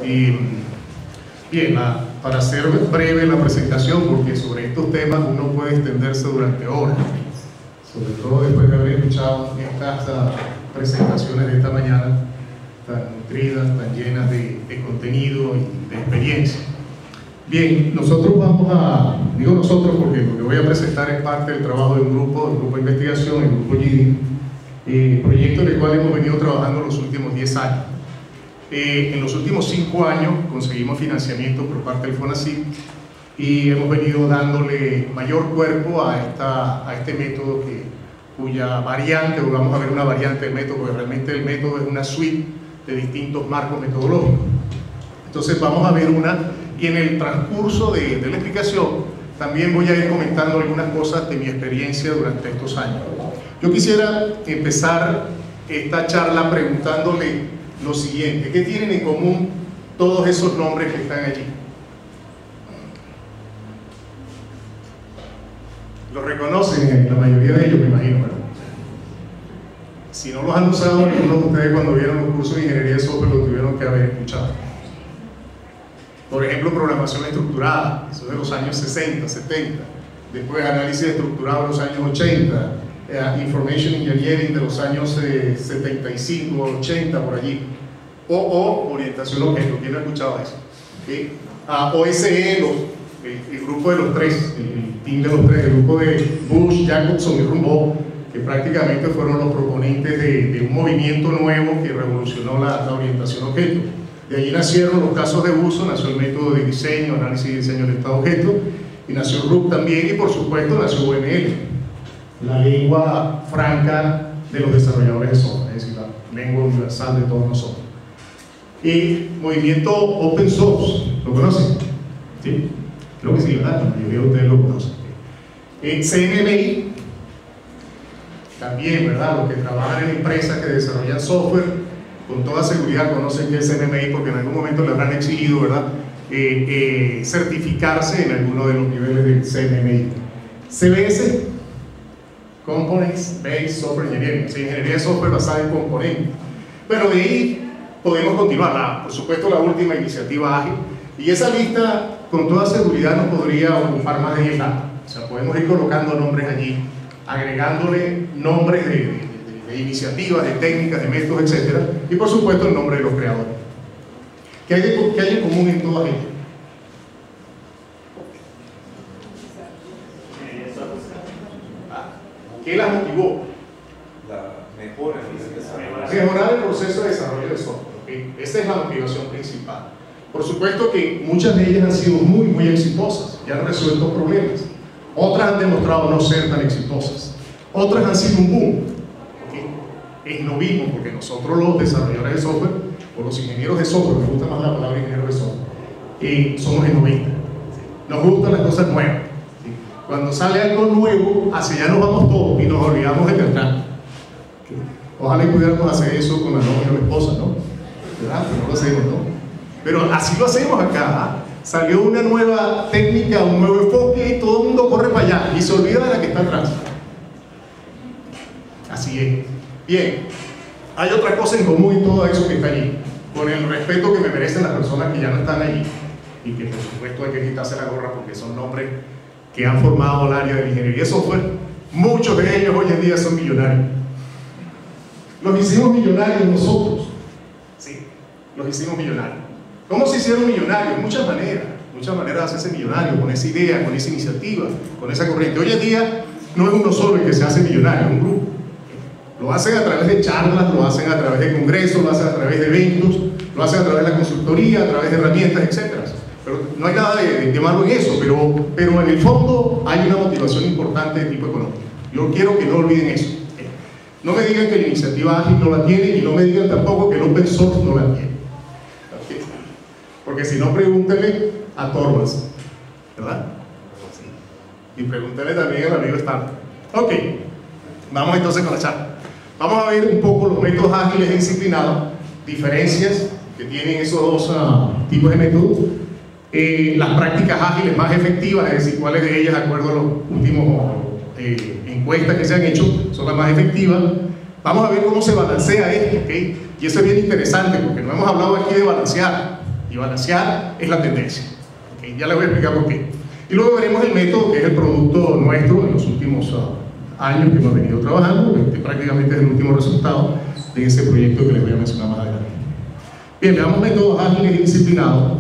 Y bien, para hacer breve la presentación, porque sobre estos temas uno puede extenderse durante horas, sobre todo después de haber escuchado estas presentaciones de esta mañana, tan nutridas, tan llenas de contenido y de experiencia. Bien, nosotros vamos a, digo nosotros porque lo que voy a presentar es parte del trabajo de un grupo de investigación, el grupo GIDI, proyecto en el cual hemos venido trabajando los últimos 10 años. En los últimos 5 años conseguimos financiamiento por parte del FONACYT y hemos venido dándole mayor cuerpo a este método cuya variante, o vamos a ver una variante del método, porque realmente el método es una suite de distintos marcos metodológicos. Entonces vamos a ver una, y en el transcurso de la explicación también voy a ir comentando algunas cosas de mi experiencia durante estos años. Yo quisiera empezar esta charla preguntándole lo siguiente: ¿qué tienen en común todos esos nombres que están allí? ¿Los reconocen? La mayoría de ellos, me imagino, ¿verdad? Si no los han usado, algunos de ustedes cuando vieron los cursos de ingeniería de software lo tuvieron que haber escuchado. Por ejemplo, programación estructurada, eso de los años 60, 70. Después análisis estructurado de los años 80. Information Engineering de los años 75, 80, por allí. O orientación objeto. ¿Quién ha escuchado eso? ¿Sí? OSE, el grupo de los tres, el team de los tres, el grupo de Bush, Jacobson y Rumbaugh, que prácticamente fueron los proponentes de un movimiento nuevo que revolucionó la orientación objeto. De allí nacieron los casos de uso, nació el método de diseño, análisis y diseño del estado objeto, y nació RUC también, y por supuesto nació UML, la lengua franca de los desarrolladores de software, es decir, la lengua universal de todos nosotros. Y movimiento Open Source, ¿lo conocen? ¿Sí? Creo que sí, ¿verdad? La mayoría de ustedes lo conocen. CNMI, también, ¿verdad? Los que trabajan en empresas que desarrollan software, con toda seguridad conocen que es CNMI porque en algún momento le habrán exigido, ¿verdad? Certificarse en alguno de los niveles del CNMI. CBS, Components Based Software Engineering, o sea, ingeniería de software basada en componentes. Pero de ahí podemos continuar, por supuesto, la última iniciativa ágil, y esa lista con toda seguridad nos podría ocupar más de 10 años. O sea, podemos ir colocando nombres allí, agregándole nombres de iniciativas, de técnicas, de métodos, etc. Y por supuesto el nombre de los creadores. ¿Qué hay en común en todas ellas? ¿Qué las motivó? Mejorar el proceso de desarrollo de software. ¿Okay? Esa es la motivación principal. Por supuesto que muchas de ellas han sido muy exitosas y han resuelto problemas. Otras han demostrado no ser tan exitosas. Otras han sido un boom. ¿Okay? Es novismo, porque nosotros los desarrolladores de software, o los ingenieros de software, me gusta más la palabra ingeniero de software, somos innovistas. Nos gustan las cosas nuevas. ¿Sí? Cuando sale algo nuevo, hacia allá nos vamos todos y nos olvidamos del atrás. ¿Okay? Ojalá pudiéramos hacer eso con la novia o la esposa, ¿no? ¿Verdad? Pero no lo hacemos, ¿no? Pero así lo hacemos acá. Salió una nueva técnica, un nuevo enfoque y todo el mundo corre para allá y se olvida de la que está atrás. Así es. Bien, hay otra cosa en común en todo eso que está allí, con el respeto que me merecen las personas que ya no están allí, y que por supuesto hay que quitarse la gorra porque son nombres que han formado el área de la ingeniería de software. Muchos de ellos hoy en día son millonarios. Los hicimos millonarios nosotros. Sí, los hicimos millonarios. ¿Cómo se hicieron millonarios? Muchas maneras de hacerse millonario, con esa idea, con esa iniciativa, con esa corriente. Hoy en día no es uno solo el que se hace millonario, es un grupo. Lo hacen a través de charlas, lo hacen a través de congresos, lo hacen a través de eventos, lo hacen a través de la consultoría, a través de herramientas, etc. Pero no hay nada de malo en eso, pero en el fondo hay una motivación importante de tipo económico. Yo quiero que no olviden eso. No me digan que la iniciativa ágil no la tiene, y no me digan tampoco que el open source no la tiene. Porque si no, pregúntenle a Torvalds, ¿verdad? Y pregúntenle también al amigo Stanford. Ok, vamos entonces con la charla. Vamos a ver un poco los métodos ágiles e disciplinados, diferencias que tienen esos dos tipos de métodos, las prácticas ágiles más efectivas, es decir, cuáles de ellas, de acuerdo a los últimos encuestas que se han hecho, son las más efectivas. Vamos a ver cómo se balancea esto, ¿okay? Y eso es bien interesante porque no hemos hablado aquí de balancear. y balancear es la tendencia. ¿Okay? Ya les voy a explicar por qué. Y luego veremos el método, que es el producto nuestro en los últimos años que hemos venido trabajando. Prácticamente es el último resultado de ese proyecto que les voy a mencionar más adelante. Bien, veamos métodos ágiles y disciplinados.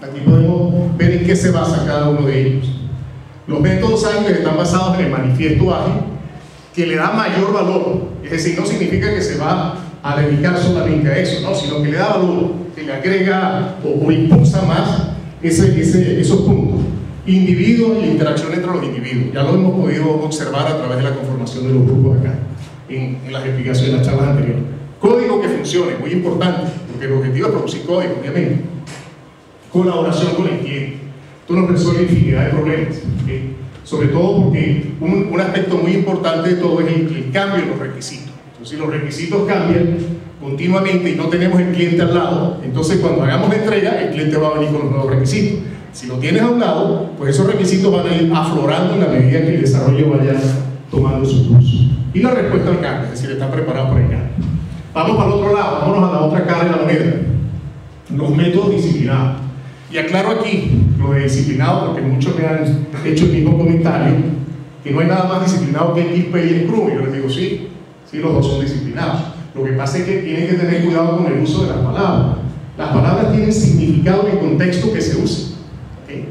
Aquí podemos ver en qué se basa cada uno de ellos. Los métodos ágiles están basados en el manifiesto ágil, que le da mayor valor. Es decir, no significa que se va a dedicar solamente a eso, ¿no? Sino que le da valor, que le agrega o impulsa más esos puntos. Individuos y la interacción entre los individuos. Ya lo hemos podido observar a través de la conformación de los grupos acá, en las explicaciones, en las charlas anteriores. Código que funcione, muy importante, porque el objetivo es producir código, obviamente. Colaboración con el cliente. Esto nos resuelve infinidad de problemas, ¿okay? Sobre todo porque un aspecto muy importante de todo es el cambio en los requisitos. Entonces, si los requisitos cambian continuamente y no tenemos el cliente al lado, entonces cuando hagamos la entrega, el cliente va a venir con los nuevos requisitos. Si lo tienes a un lado, pues esos requisitos van a ir aflorando en la medida que el desarrollo vaya tomando su curso. Y la respuesta al cambio, es decir, están preparados para el cambio. Vamos para el otro lado, vámonos a la otra cara de la moneda. Los métodos disciplinados. Y aclaro aquí lo de disciplinado, porque muchos me han hecho el mismo comentario, que no hay nada más disciplinado que XP y Scrum. Y yo les digo, sí, los dos son disciplinados. Lo que pasa es que tienen que tener cuidado con el uso de las palabras. Las palabras tienen significado en el contexto que se usa. ¿Okay?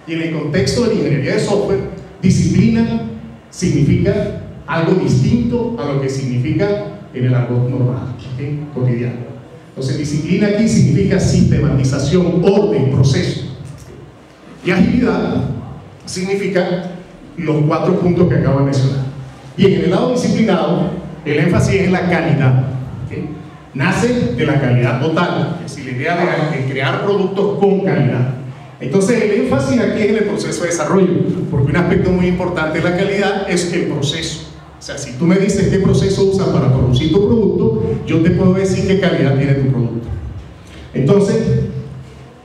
Y en el contexto de la ingeniería de software, disciplina significa algo distinto a lo que significa en el argot normal, ¿okay? Cotidiano. Entonces, disciplina aquí significa sistematización, orden, proceso. Y agilidad significa los 4 puntos que acabo de mencionar. Y en el lado disciplinado, el énfasis es en la calidad. ¿Okay? Nace de la calidad total, es decir, la idea de crear productos con calidad. Entonces, el énfasis aquí es en el proceso de desarrollo, porque un aspecto muy importante de la calidad es el proceso. O sea, si tú me dices qué proceso usas para producir tu producto, yo te puedo decir qué calidad tiene tu producto. Entonces,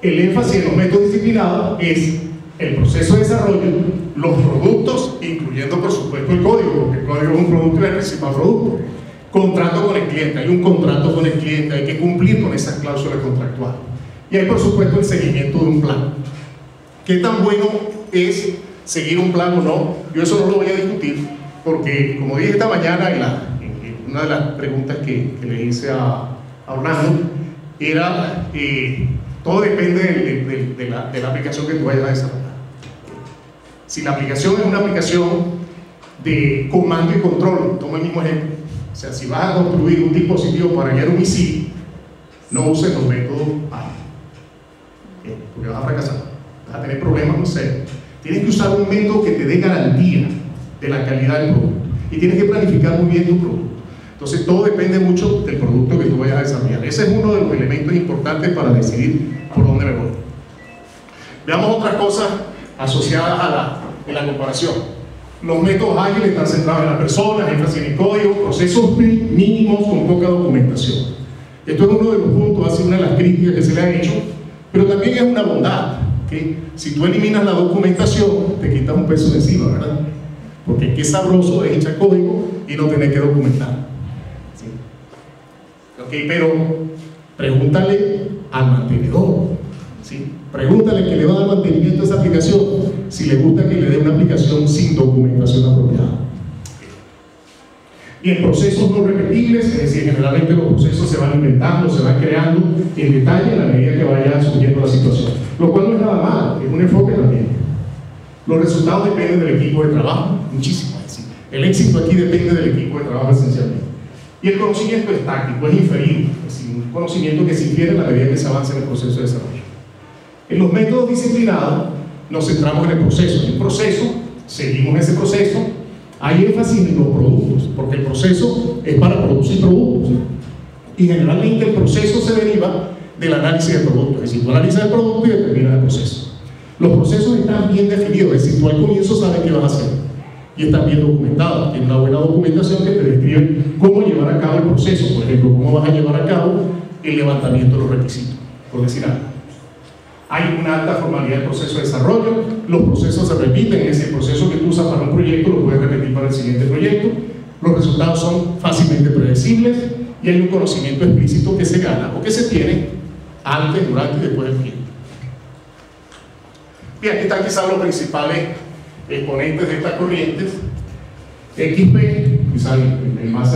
el énfasis en los métodos disciplinados es el proceso de desarrollo, los productos, incluyendo por supuesto el código, porque el código es un producto y es el principal producto. Contrato con el cliente, hay un contrato con el cliente, hay que cumplir con esas cláusulas contractuales. Y hay por supuesto el seguimiento de un plan. ¿Qué tan bueno es seguir un plan o no? Yo eso no lo voy a discutir, porque como dije esta mañana en una de las preguntas que le hice a Orlando, era todo depende de la aplicación que tú vayas a desarrollar. Si la aplicación es una aplicación de comando y control, toma el mismo ejemplo. O sea, si vas a construir un dispositivo para guiar un misil, no uses los métodos ágiles, porque vas a fracasar, vas a tener problemas muy serios. Tienes que usar un método que te dé garantía de la calidad del producto y tienes que planificar muy bien tu producto. Entonces todo depende mucho del producto que tú vayas a desarrollar. Ese es uno de los elementos importantes para decidir por dónde me voy. Veamos otras cosas asociadas a la comparación. Los métodos ágiles están centrados en las personas, énfasis en el código, procesos mínimos con poca documentación. Esto es uno de los puntos, ha sido una de las críticas que se le ha hecho, pero también es una bondad, ¿okay? Si tú eliminas la documentación, te quitas un peso de encima, ¿verdad? Porque qué sabroso es echar código y no tener que documentar. ¿Sí? ¿Okay? Pero pregúntale al mantenedor, ¿sí? Pregúntale que le va a dar mantenimiento a esa aplicación si le gusta que le dé una aplicación sin documentación apropiada. Y en procesos no repetibles, es decir, generalmente los procesos se van inventando, se van creando en detalle a la medida que vaya surgiendo la situación, lo cual no es nada malo, es un enfoque también. Los resultados dependen del equipo de trabajo, muchísimo. Es decir, el éxito aquí depende del equipo de trabajo esencialmente. Y el conocimiento es táctico, es inferido, es decir, un conocimiento que se infiere a la medida que se avanza en el proceso de desarrollo. En los métodos disciplinados nos centramos en el proceso. En el proceso, seguimos ese proceso, hay énfasis en los productos, porque el proceso es para producir productos. Y generalmente el proceso se deriva del análisis del producto, es decir, tú analizas el producto y determinas el proceso. Los procesos están bien definidos, es decir, tú al comienzo sabes qué vas a hacer y están bien documentados, tiene una buena documentación que te describe cómo llevar a cabo el proceso, por ejemplo, cómo vas a llevar a cabo el levantamiento de los requisitos, por decir algo. Hay una alta formalidad del proceso de desarrollo, los procesos se repiten, es decir, el proceso que tú usas para un proyecto lo puedes repetir para el siguiente proyecto, los resultados son fácilmente predecibles y hay un conocimiento explícito que se gana o que se tiene antes, durante y después del cliente. Bien, aquí están quizás los principales exponentes de estas corrientes. XP, quizás el más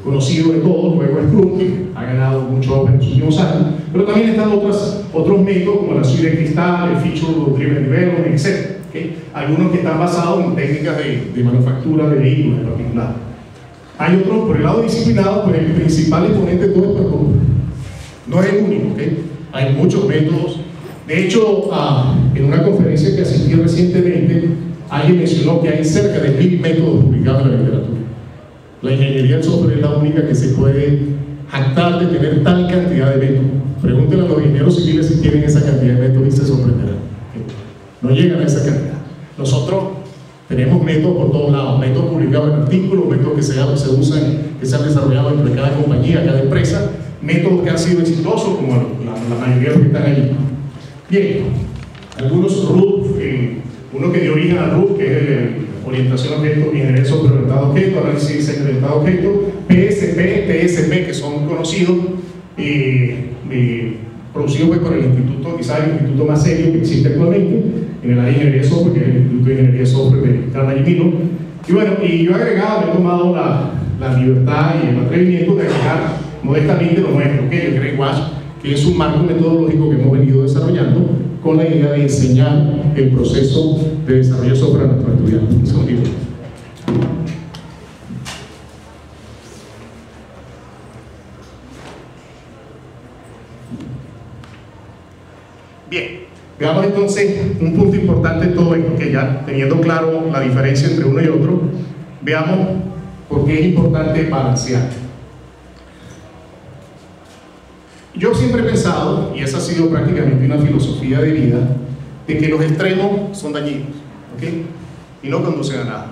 conocido de todos, luego es Scrum, que ha ganado mucho en los últimos años, pero también están otros métodos como la suite de cristal, el Feature Driven Development, etc. ¿Okay? Algunos que están basados en técnicas de manufactura de vehículos en particular. Hay otros, por el lado disciplinado, pues el principal exponente de todo esto no es el único, ¿okay? Hay muchos métodos. De hecho, en una conferencia que asistí recientemente, alguien mencionó que hay cerca de 1000 métodos publicados en la literatura. La ingeniería del software es la única que se puede jactar de tener tal cantidad de métodos. Pregúntenle a los ingenieros civiles si tienen esa cantidad de métodos y se sorprenderán. No llegan a esa cantidad. Nosotros tenemos métodos por todos lados, métodos publicados en artículos, métodos que se usan, que se han desarrollado entre cada compañía, cada empresa, métodos que han sido exitosos, como la mayoría de los que están allí. Bien, algunos RUT, uno que dio origen al RUT, que es orientación a objetos, ingeniería de software orientado a objetos, análisis y diseño orientado a objetos, PSP, TSP, que son conocidos, producidos pues, por el instituto, quizás el instituto más serio que existe actualmente en el área de ingeniería de software, que es el Instituto de Ingeniería de Software de Carnegie Mellon. Y bueno, y yo he agregado, me he tomado la libertad y el atrevimiento de agregar modestamente lo nuestro, que el Great Wash, que es un marco metodológico que hemos venido desarrollando con la idea de enseñar el proceso de desarrollo de software a nuestros estudiantes. Un segundito. Bien, veamos entonces un punto importante de todo esto, que ya teniendo claro la diferencia entre uno y otro, veamos por qué es importante balancear. Yo siempre he pensado, y esa ha sido prácticamente una filosofía de vida, de que los extremos son dañinos, ¿okay? Y no conducen a nada.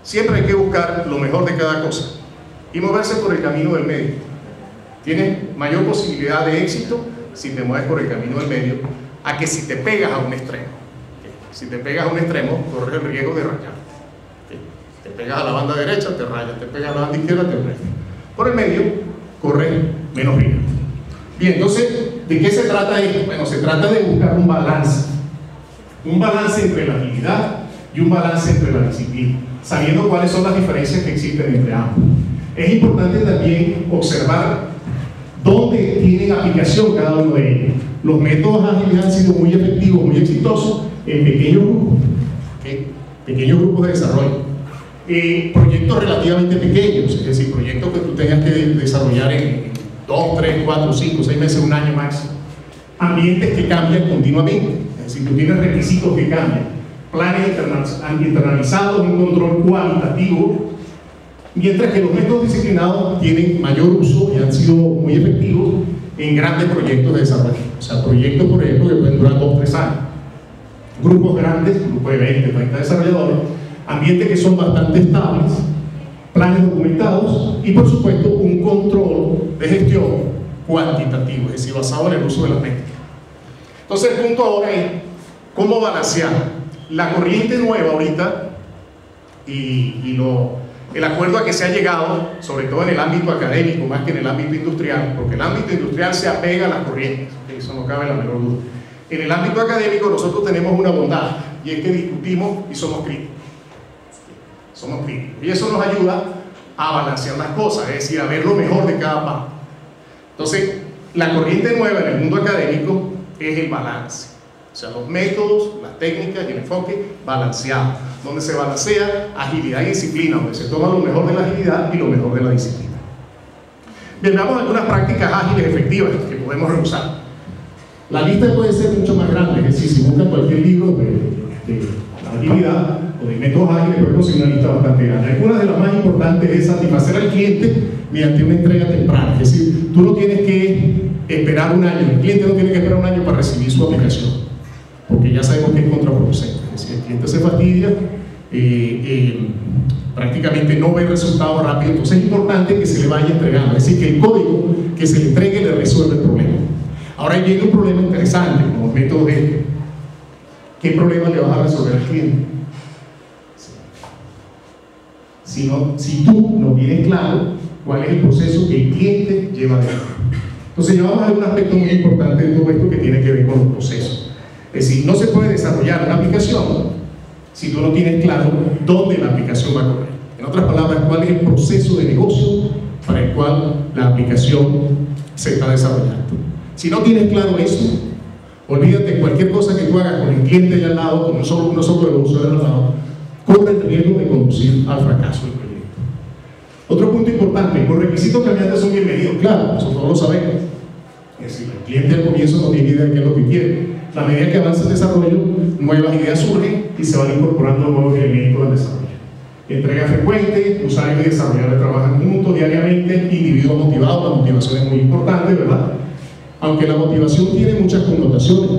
Siempre hay que buscar lo mejor de cada cosa y moverse por el camino del medio. Tienes mayor posibilidad de éxito si te mueves por el camino del medio a que si te pegas a un extremo. ¿Okay? Si te pegas a un extremo, corres el riesgo de rayar. ¿Okay? Te pegas a la banda derecha, te rayas, te pegas a la banda izquierda, te rayas. Por el medio, corres menos riesgo. Bien, entonces, ¿de qué se trata esto? Bueno, se trata de buscar un balance entre la agilidad y un balance entre la disciplina, sabiendo cuáles son las diferencias que existen entre ambos. Es importante también observar dónde tienen aplicación cada uno de ellos. Los métodos ágiles han sido muy efectivos, muy exitosos en pequeños grupos, ¿okay? Pequeños grupos de desarrollo. Proyectos relativamente pequeños, es decir, proyectos que tú tengas que desarrollar en 2, 3, 4, 5, 6 meses, un año máximo. Ambientes que cambian continuamente, es decir, tú tienes requisitos que cambian, planes internalizados, un control cualitativo, mientras que los métodos disciplinados tienen mayor uso y han sido muy efectivos en grandes proyectos de desarrollo. O sea, proyectos, por ejemplo, que pueden durar 2 o 3 años. Grupos grandes, grupos de 20, 30 desarrolladores, ambientes que son bastante estables, planes documentados y, por supuesto, un control de gestión cuantitativo, es decir, basado en el uso de las métricas. Entonces, el punto ahora es cómo balancear la corriente nueva ahorita y el acuerdo a que se ha llegado, sobre todo en el ámbito académico más que en el ámbito industrial, porque el ámbito industrial se apega a las corrientes, eso no cabe la menor duda. En el ámbito académico nosotros tenemos una bondad, y es que discutimos y somos críticos. Somos críticos. Y eso nos ayuda a balancear las cosas, es decir, a ver lo mejor de cada parte. Entonces, la corriente nueva en el mundo académico es el balance. O sea, los métodos, las técnicas y el enfoque balanceado, donde se balancea agilidad y disciplina, donde se toma lo mejor de la agilidad y lo mejor de la disciplina. Bien, veamos algunas prácticas ágiles efectivas que podemos reusar. La lista puede ser mucho más grande, es decir, si buscan cualquier libro de agilidad o de métodos ágiles, pueden conseguir una lista bastante grande. Algunas de las más importantes es satisfacer al cliente mediante una entrega temprana, es decir, tú no tienes que esperar un año, el cliente no tiene que esperar un año para recibir su aplicación, porque ya sabemos que es contraproducente. Es decir, el cliente se fastidia, prácticamente no ve resultados rápidos, entonces es importante que se le vaya entregando, es decir, que el código que se le entregue le resuelve el problema. Ahora ahí viene un problema interesante, como los métodos de ¿qué problema le vas a resolver al cliente? Si tú no tienes claro cuál es el proceso que el cliente lleva adentro. Entonces llevamos a un aspecto muy importante de todo esto que tiene que ver con los procesos. Es decir, no se puede desarrollar una aplicación si tú no tienes claro dónde la aplicación va a correr. En otras palabras, cuál es el proceso de negocio para el cual la aplicación se está desarrollando. Si no tienes claro eso, olvídate, cualquier cosa que tú hagas con el cliente allá al lado, con uno solo de los usuarios al lado, corre el riesgo de conducir al fracaso del proyecto. Otro punto importante, los requisitos cambiantes son bienvenidos, claro, eso todos lo sabemos. Es decir, el cliente al comienzo no tiene idea de qué es lo que quiere. A medida que avanza el desarrollo, nuevas ideas surgen y se van incorporando nuevos elementos al desarrollo. Entrega frecuente, usuarios y desarrolladores trabajan juntos diariamente, individuos motivados, la motivación es muy importante, ¿verdad? Aunque la motivación tiene muchas connotaciones,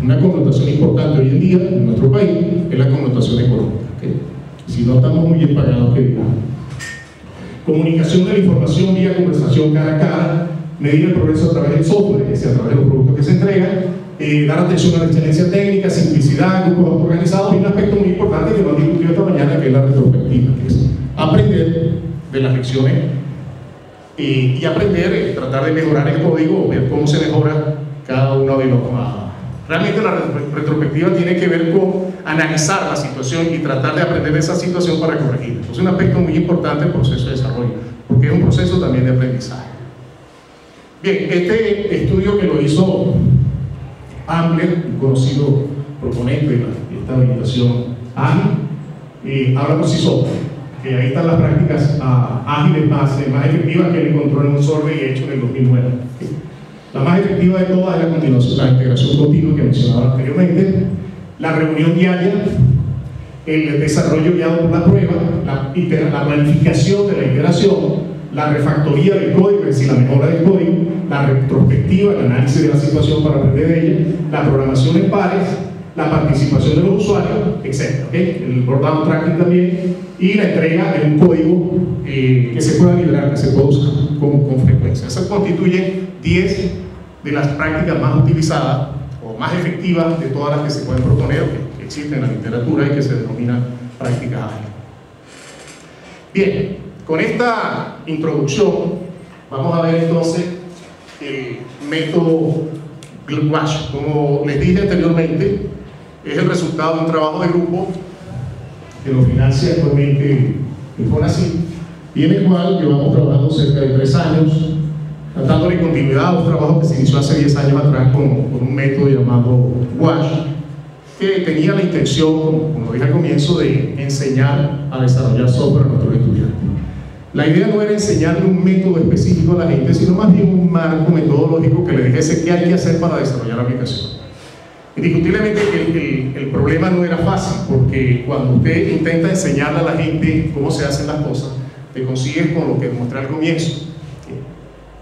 una connotación importante hoy en día en nuestro país es la connotación económica. ¿Okay? Si no estamos muy bien pagados, ¿qué digamos? Comunicación de la información vía conversación cara a cara, medir el progreso a través del software, es decir, a través de los productos que se entregan, dar atención a la excelencia técnica, simplicidad, grupos autoorganizados y un aspecto muy importante que nos han discutido esta mañana, que es la retrospectiva, que es aprender de las lecciones y aprender, tratar de mejorar el código, ver cómo se mejora cada uno de los... Realmente la retrospectiva tiene que ver con analizar la situación y tratar de aprender de esa situación para corregirla. Entonces, un aspecto muy importante del proceso de desarrollo, porque es un proceso también de aprendizaje. Bien, este estudio que lo Ambler, un conocido proponente de esta habilitación ágil, habla por sí solo, que ahí están las prácticas ágiles más efectivas que él encontró en un survey hecho en el 2009. La más efectiva de todas es la integración continua que mencionaba anteriormente, la reunión diaria, el desarrollo guiado por la prueba, la planificación de la iteración, la refactoría del código, es decir, la mejora del código, la retrospectiva, el análisis de la situación para aprender de ella, la programación en pares, la participación de los usuarios, etc. ¿Okay? El board-down tracking también, y la entrega de un código que se pueda liberar, que se pueda usar con frecuencia. Eso constituye 10 de las prácticas más utilizadas o más efectivas de todas las que se pueden proponer, que existen en la literatura y que se denominan prácticas ágiles. Bien, con esta introducción vamos a ver entonces el método WASH. Como les dije anteriormente, es el resultado de un trabajo de grupo que lo financia actualmente el FONACYT, y en el cual llevamos trabajando cerca de 3 años, dándole continuidad a un trabajo que se inició hace 10 años atrás con un método llamado WASH, que tenía la intención, como dije al comienzo, de enseñar a desarrollar software a nuestros estudiantes. La idea no era enseñarle un método específico a la gente, sino más bien un marco metodológico que le dijese qué hay que hacer para desarrollar aplicaciones. Indiscutiblemente el problema no era fácil, porque cuando usted intenta enseñarle a la gente cómo se hacen las cosas, te consigues con lo que mostré al comienzo,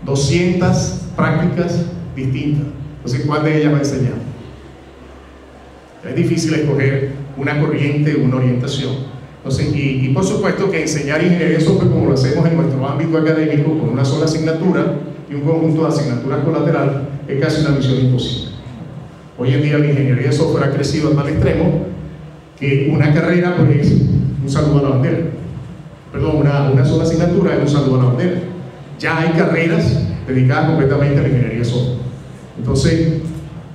200 prácticas distintas. Entonces, ¿cuál de ellas va a enseñar? Es difícil escoger una corriente, una orientación. Entonces, y por supuesto que enseñar ingeniería de software como lo hacemos en nuestro ámbito académico, con una sola asignatura y un conjunto de asignaturas colaterales, es casi una misión imposible. Hoy en día la ingeniería de software ha crecido a tal extremo que una carrera pues, es un saludo a la bandera. Perdón, una sola asignatura es un saludo a la bandera. Ya hay carreras dedicadas completamente a la ingeniería de software. Entonces,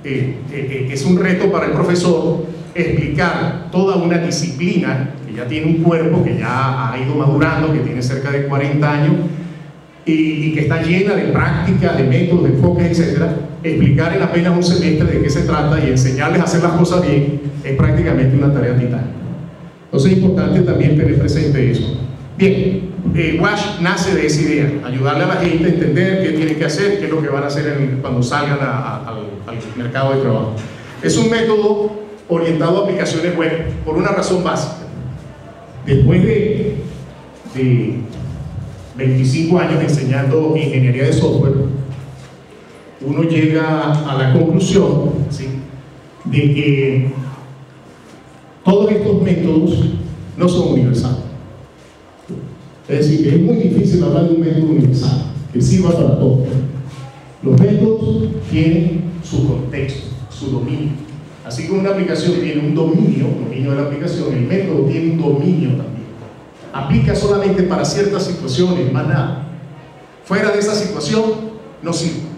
es un reto para el profesor explicar toda una disciplina que ya tiene un cuerpo, que ya ha ido madurando, que tiene cerca de 40 años y que está llena de prácticas, de métodos, de enfoques, etc. Explicar en apenas un semestre de qué se trata y enseñarles a hacer las cosas bien es prácticamente una tarea titánica. Entonces es importante también tener presente eso. Bien, WASH nace de esa idea, ayudarle a la gente a entender qué tienen que hacer, qué es lo que van a hacer cuando salgan al mercado de trabajo. Es un método orientado a aplicaciones web por una razón básica. Después de 25 años enseñando ingeniería de software, uno llega a la conclusión, ¿sí?, de que todos estos métodos no son universales. Es decir, que es muy difícil hablar de un método universal que sirva para todo. Los métodos tienen su contexto, su dominio. Así como una aplicación tiene un dominio de la aplicación, el método tiene un dominio también. Aplica solamente para ciertas situaciones, más nada. Fuera de esa situación, no sirve.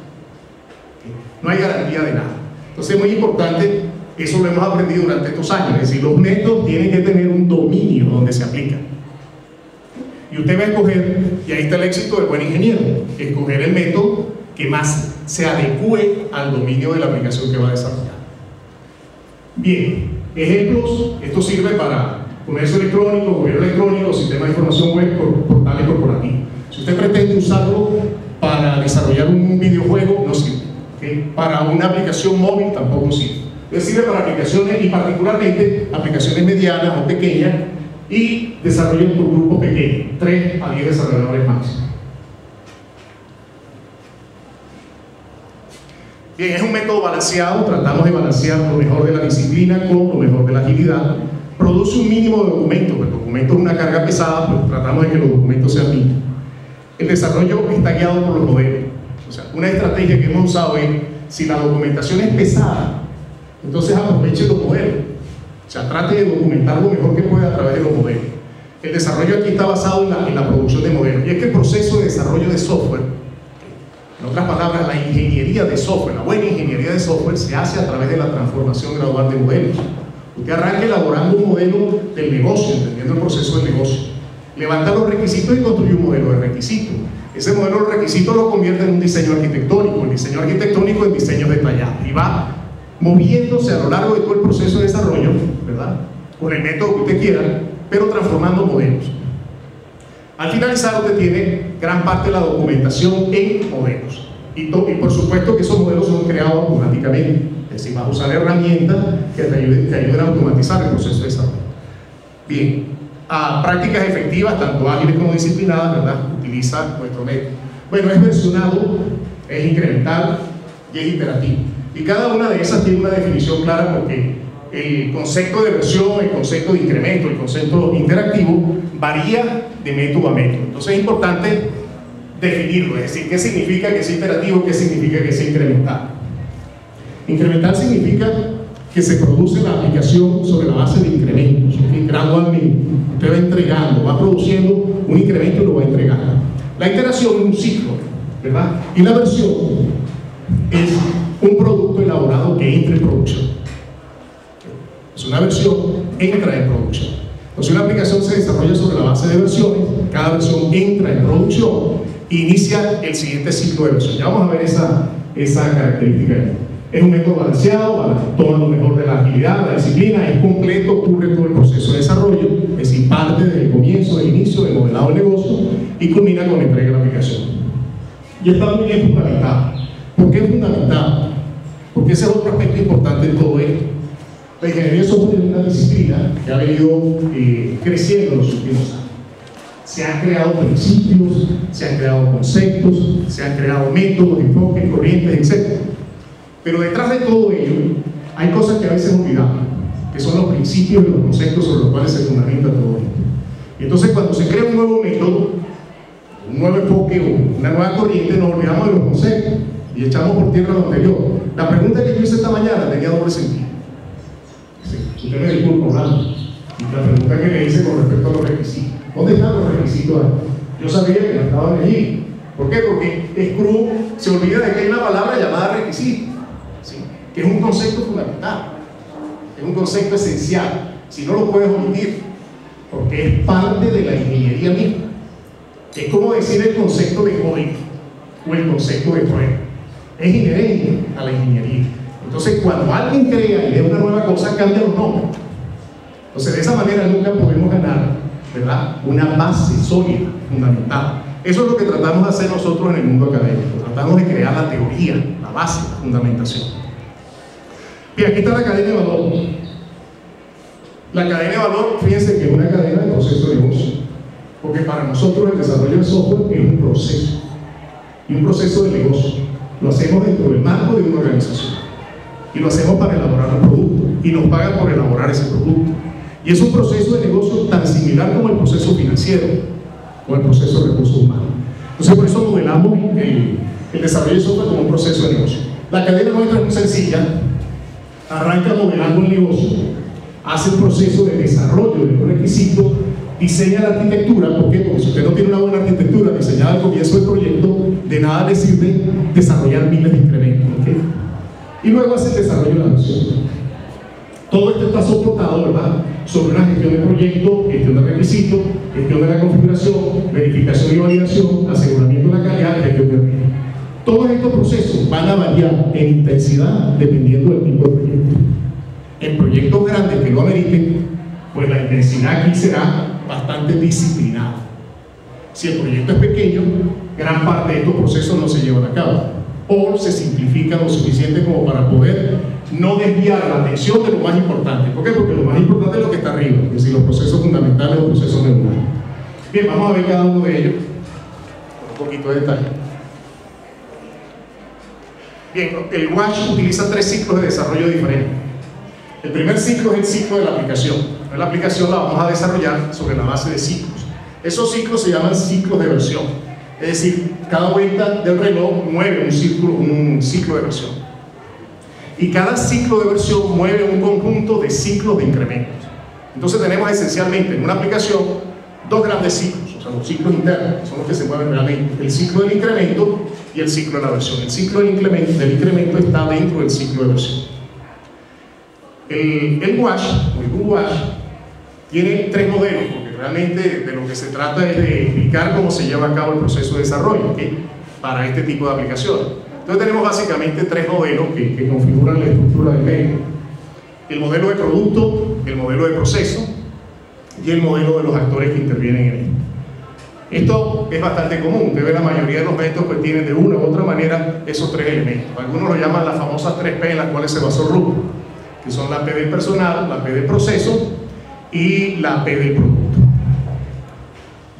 No hay garantía de nada. Entonces es muy importante, eso lo hemos aprendido durante estos años, es decir, los métodos tienen que tener un dominio donde se aplican. Y usted va a escoger, y ahí está el éxito del buen ingeniero, escoger el método que más se adecue al dominio de la aplicación que va a desarrollar. Bien, ejemplos, esto sirve para comercio electrónico, gobierno electrónico, sistema de información web, portales corporativos. Si usted pretende usarlo para desarrollar un videojuego, no sirve. ¿Okay? Para una aplicación móvil tampoco sirve. Entonces sirve para aplicaciones, y particularmente aplicaciones medianas o pequeñas, y desarrollo por grupos pequeños, 3 a 10 desarrolladores máximo. Bien, es un método balanceado, tratamos de balancear lo mejor de la disciplina con lo mejor de la agilidad. Produce un mínimo de documentos, el documento es una carga pesada, pero tratamos de que los documentos sean mínimos. El desarrollo está guiado por los modelos. O sea, una estrategia que hemos usado es, si la documentación es pesada, entonces aproveche los modelos. O sea, trate de documentar lo mejor que pueda a través de los modelos. El desarrollo aquí está basado en la producción de modelos. Y es que el proceso de desarrollo de software, en otras palabras, la ingeniería de software, la buena ingeniería de software, se hace a través de la transformación gradual de modelos. Usted arranca elaborando un modelo del negocio, entendiendo el proceso del negocio. Levanta los requisitos y construye un modelo de requisitos. Ese modelo de requisitos lo convierte en un diseño arquitectónico, el diseño arquitectónico en diseños detallados. Y va moviéndose a lo largo de todo el proceso de desarrollo, ¿verdad? Con el método que usted quiera, pero transformando modelos. Al finalizar, usted tiene gran parte de la documentación en modelos. Y por supuesto que esos modelos son creados automáticamente. Es decir, vas a usar herramientas que te ayuden a automatizar el proceso de desarrollo. Bien, a prácticas efectivas, tanto ágiles como disciplinadas, ¿verdad? Utiliza nuestro método. Bueno, es versionado, es incremental y es iterativo. Y cada una de esas tiene una definición clara, porque el concepto de versión, el concepto de incremento, el concepto interactivo varía de método a método. Entonces es importante definirlo, es decir, qué significa que sea iterativo, qué significa que sea incremental. Incremental significa que se produce la aplicación sobre la base de incrementos, ¿okay? Gradualmente. Usted va entregando, va produciendo un incremento y lo va entregando. La iteración es un ciclo, ¿verdad? Y la versión es un producto elaborado que entra en producción. Es una versión, entra en producción. Entonces una aplicación se desarrolla sobre la base de versiones, cada versión entra en producción e inicia el siguiente ciclo de versión. Ya vamos a ver esa característica. Es un método balanceado, toma lo mejor de la agilidad, la disciplina, es completo, cubre todo el proceso de desarrollo, es decir, parte desde el comienzo, del inicio, del modelado del negocio y culmina con la entrega de la aplicación. Y está muy bien fundamentado. ¿Por qué es fundamentado? Porque ese es otro aspecto importante de todo esto. La ingeniería de software es una disciplina que ha venido creciendo en los últimos años. Se han creado principios, se han creado conceptos, se han creado métodos, enfoques, corrientes, etc. Pero detrás de todo ello hay cosas que a veces olvidamos, que son los principios y los conceptos sobre los cuales se fundamenta todo esto. Y entonces cuando se crea un nuevo método, un nuevo enfoque o una nueva corriente, nos olvidamos de los conceptos y echamos por tierra lo anterior. La pregunta que yo hice esta mañana tenía doble sentido. Sí, usted me disculpa, Orlando. Y la pregunta que le hice con respecto a los requisitos. ¿Dónde están los requisitos? Yo sabía que no estaban allí. ¿Por qué? Porque Scrum se olvida de que hay una palabra llamada requisito, ¿sí? Que es un concepto fundamental, es un concepto esencial. Si no lo puedes omitir, porque es parte de la ingeniería misma. Es como decir el concepto de código o el concepto de prueba. Es inherente a la ingeniería. Entonces, cuando alguien crea y idea una nueva cosa, cambia los nombres. Entonces, de esa manera nunca podemos ganar, ¿verdad?, una base sólida, fundamental. Eso es lo que tratamos de hacer nosotros en el mundo académico. Tratamos de crear la teoría, la base, la fundamentación. Bien, aquí está la cadena de valor. La cadena de valor, fíjense que es una cadena de proceso de negocio. Porque para nosotros el desarrollo de software es un proceso. Y un proceso de negocio. Lo hacemos dentro del marco de una organización. Y lo hacemos para elaborar un producto. Y nos pagan por elaborar ese producto. Y es un proceso de negocio tan similar como el proceso financiero o el proceso de recursos humanos. Entonces, por eso modelamos el desarrollo de software como un proceso de negocio. La cadena nuestra es muy sencilla. Arranca modelando el negocio, hace el proceso de desarrollo de los requisitos, diseña la arquitectura. ¿Por qué? Porque si usted no tiene una buena arquitectura diseñada al comienzo del proyecto, de nada le sirve desarrollar miles de incrementos, ¿okay? y luego hace el desarrollo de la versión. Todo esto está soportado, ¿verdad?, sobre una gestión de proyecto, gestión de requisitos, gestión de la configuración, verificación y validación, aseguramiento de la calidad y gestión de riesgo. Todos estos procesos van a variar en intensidad dependiendo del tipo de proyecto. En proyectos grandes que lo ameriten, pues la intensidad aquí será bastante disciplinada. Si el proyecto es pequeño, gran parte de estos procesos no se llevan a cabo o se simplifican lo suficiente como para poder no desviar la atención de lo más importante. ¿Por qué? Porque lo más importante es lo que está arriba, es decir, los procesos fundamentales o procesos regulares. Bien, vamos a ver cada uno de ellos con un poquito de detalle. Bien, el WASH utiliza 3 ciclos de desarrollo diferentes. El primer ciclo es el ciclo de la aplicación. La aplicación la vamos a desarrollar sobre la base de ciclos. Esos ciclos se llaman ciclos de versión. Es decir, cada vuelta del reloj mueve un ciclo de versión. Y cada ciclo de versión mueve un conjunto de ciclos de incrementos. Entonces tenemos esencialmente en una aplicación 2 grandes ciclos, o sea, los ciclos internos, que son los que se mueven realmente. El ciclo del incremento y el ciclo de la versión. El ciclo del incremento está dentro del ciclo de versión. El WASH, o el WASH, tiene 3 modelos, porque realmente de lo que se trata es de explicar cómo se lleva a cabo el proceso de desarrollo, ¿okay?, para este tipo de aplicaciones. Entonces tenemos básicamente 3 modelos que configuran la estructura del método: el modelo de producto, el modelo de proceso y el modelo de los actores que intervienen en esto. Esto es bastante común. Usted ve la mayoría de los métodos que tienen de una u otra manera esos 3 elementos. Algunos lo llaman las famosas 3P en las cuales se basó RUP, que son la P del personal, la P del proceso y la P del producto.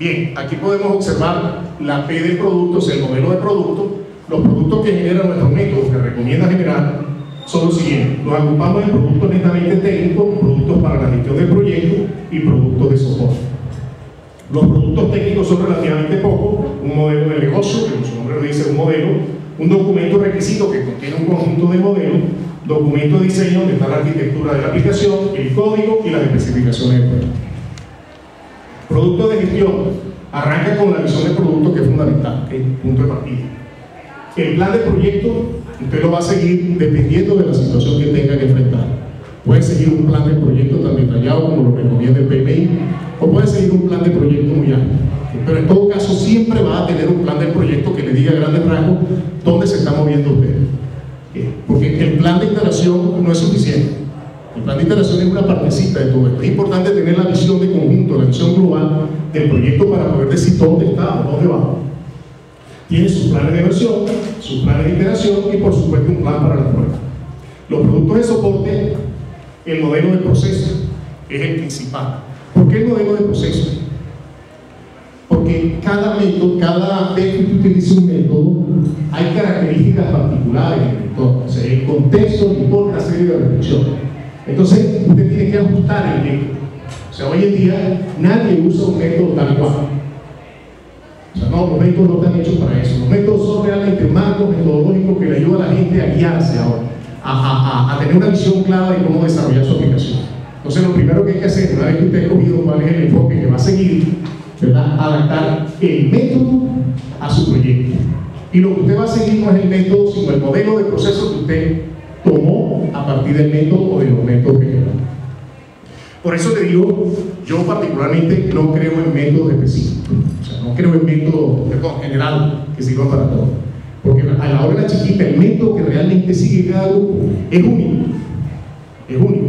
Bien, aquí podemos observar la P del producto, o sea, el modelo de producto. Los productos que generan nuestros métodos, que recomienda generar, son los siguientes. Los agrupamos en productos netamente técnicos, productos para la gestión del proyecto y productos de soporte. Los productos técnicos son relativamente pocos: un modelo de negocio, que su nombre lo dice, un modelo, un documento requisito que contiene un conjunto de modelos, documento de diseño donde está la arquitectura de la aplicación, el código y las especificaciones del proyecto. Producto de gestión arranca con la visión del producto, que es fundamental, ¿okay?, punto de partida. El plan de proyecto usted lo va a seguir dependiendo de la situación que tenga que enfrentar. Puede seguir un plan de proyecto tan detallado como lo recomienda el PMI, o puede seguir un plan de proyecto muy amplio. Pero en todo caso siempre va a tener un plan de proyecto que le diga a grandes rasgos dónde se está moviendo usted. Porque el plan de iteración no es suficiente. El plan de iteración es una partecita de todo esto. Es importante tener la visión de conjunto, la visión global del proyecto para poder decir dónde está o dónde va. Tiene sus planes de versión, sus planes de iteración y por supuesto un plan para la prueba. Los productos de soporte, el modelo de proceso es el principal. ¿Por qué el modelo de proceso? Porque cada método, cada vez que usted utiliza un método, hay características particulares en el entorno. O sea, el contexto impone una serie de restricciones. Entonces, usted tiene que ajustar el método. O sea, hoy en día nadie usa un método tal cual. O sea, no, los métodos no están hechos para eso. Los métodos son realmente marcos metodológicos que le ayudan a la gente a guiarse ahora, a tener una visión clara de cómo desarrollar su aplicación. Entonces, lo primero que hay que hacer, una vez que usted ha escogido cuál es el enfoque que va a seguir, ¿verdad?, adaptar el método a su proyecto. Y lo que usted va a seguir no es el método, sino el modelo de proceso que usted tomó a partir del método o de los métodos que quedaron. Por eso le digo, yo particularmente no creo en métodos específicos. O sea, no creo en métodos general que sirvan para todo. Porque a la hora de la chiquita, el método que realmente sigue cada grupo es único. Es único.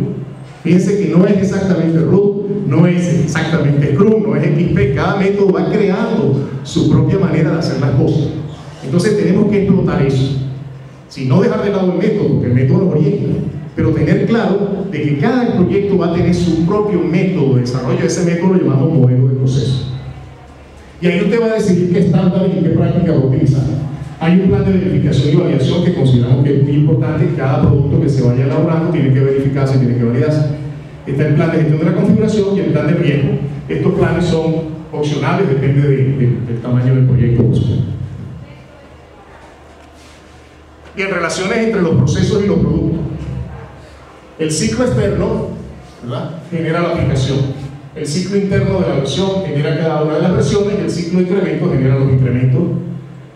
Fíjense que no es exactamente RUT, no es exactamente Scrum, no es XP. Cada método va creando su propia manera de hacer las cosas. Entonces tenemos que explotar eso. Si no dejar de lado el método, porque el método nos orienta, pero tener claro de que cada proyecto va a tener su propio método de desarrollo. Ese método lo llamamos modelo de proceso. Y ahí usted va a decidir qué estándar y qué práctica va a utilizar. Hay un plan de verificación y validación que consideramos que es muy importante. Cada producto que se vaya elaborando tiene que verificarse, tiene que validarse. Está el plan de gestión de la configuración y el plan de riesgo. Estos planes son opcionales, depende del tamaño del proyecto. Y en relaciones entre los procesos y los productos, el ciclo externo, ¿verdad?, genera la aplicación. El ciclo interno de la versión genera cada una de las versiones y el ciclo de incremento genera los incrementos,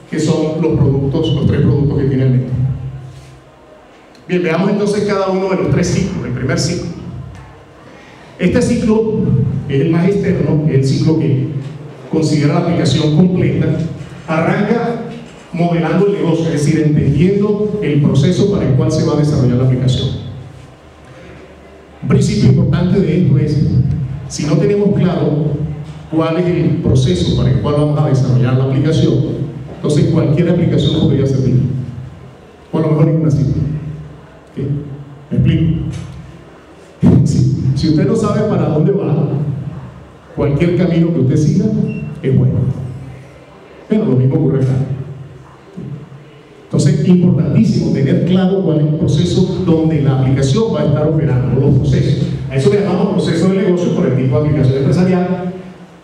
que son los productos, los 3 productos que tiene el método. Bien, veamos entonces cada uno de los tres ciclos. El primer ciclo. Este ciclo es el más externo, es el ciclo que considera la aplicación completa. Arranca modelando el negocio, es decir, entendiendo el proceso para el cual se va a desarrollar la aplicación. Un principio importante de esto es, si no tenemos claro cuál es el proceso para el cual vamos a desarrollar la aplicación, entonces cualquier aplicación podría servir, o a lo mejor ninguna sirve. ¿Okay? ¿Me explico? Si usted no sabe para dónde va, cualquier camino que usted siga es bueno. Pero lo mismo ocurre acá. Entonces, importantísimo tener claro cuál es el proceso donde la aplicación va a estar operando, los procesos. A eso le llamamos proceso de negocio por el tipo de aplicación empresarial.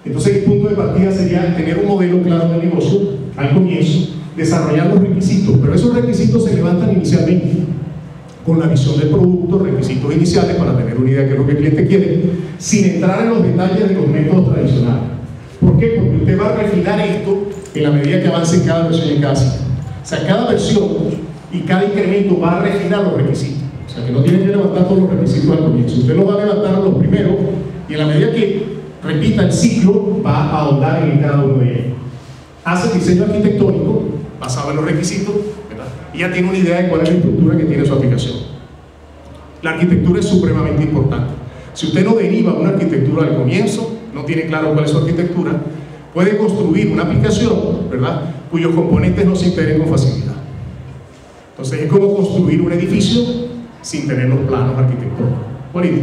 Entonces, el punto de partida sería tener un modelo claro de negocio al comienzo, desarrollar los requisitos, pero esos requisitos se levantan inicialmente con la visión del producto, requisitos iniciales para tener una idea de qué es lo que el cliente quiere, sin entrar en los detalles de los métodos tradicionales. ¿Por qué? Porque usted va a refinar esto en la medida que avance en cada versión y en cada ciclo. O sea, cada versión y cada incremento va a refinar los requisitos. O sea, que no tiene que levantar todos los requisitos al comienzo. Usted los va a levantar los primeros y en la medida que repita el ciclo, va a ahondar en cada uno de ellos. Hace diseño arquitectónico basado en los requisitos, ¿verdad? Y ya tiene una idea de cuál es la estructura que tiene su aplicación. La arquitectura es supremamente importante. Si usted no deriva una arquitectura al comienzo, no tiene claro cuál es su arquitectura, puede construir una aplicación, ¿verdad?, cuyos componentes no se integren con facilidad. Entonces es como construir un edificio sin tener los planos arquitectónicos. Bonito,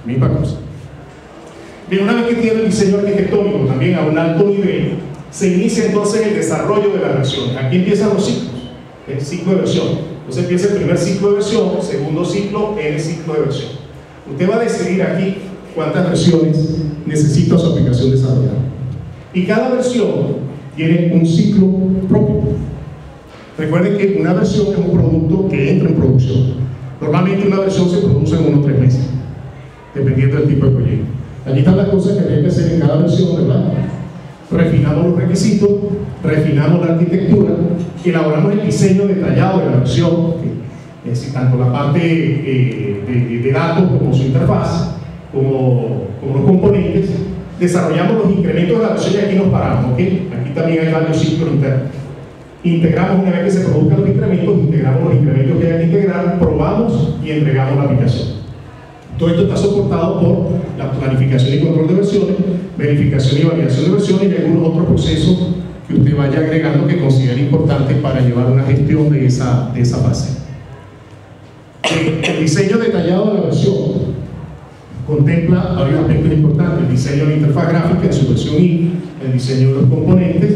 misma cosa. Bien, una vez que tiene el diseño arquitectónico también a un alto nivel, se inicia entonces el desarrollo de la versión. Aquí empiezan los ciclos, el ciclo de versión. Entonces empieza el primer ciclo de versión, segundo ciclo, el ciclo de versión. Usted va a decidir aquí cuántas versiones necesita su aplicación desarrollada. Y cada versión tiene un ciclo propio. Recuerden que una versión es un producto que entra en producción. Normalmente una versión se produce en unos 3 meses, dependiendo del tipo de proyecto. Aquí están las cosas que habría que hacer en cada versión, ¿verdad? Refinamos los requisitos, refinamos la arquitectura, elaboramos el diseño detallado de la versión, es decir, tanto la parte de datos como su interfaz, como los componentes. Desarrollamos los incrementos de la versión y aquí nos paramos, ¿ok? Aquí también hay varios ciclos internos. Integramos, una vez que se produzcan los incrementos, integramos los incrementos que hay que integrar, probamos y entregamos la aplicación. Todo esto está soportado por la planificación y control de versiones, verificación y validación de versiones y algunos otros procesos que usted vaya agregando que considere importantes para llevar una gestión de esa fase. El diseño detallado de la versión contempla varios aspectos importantes: el diseño de la interfaz gráfica en su versión I, el diseño de los componentes,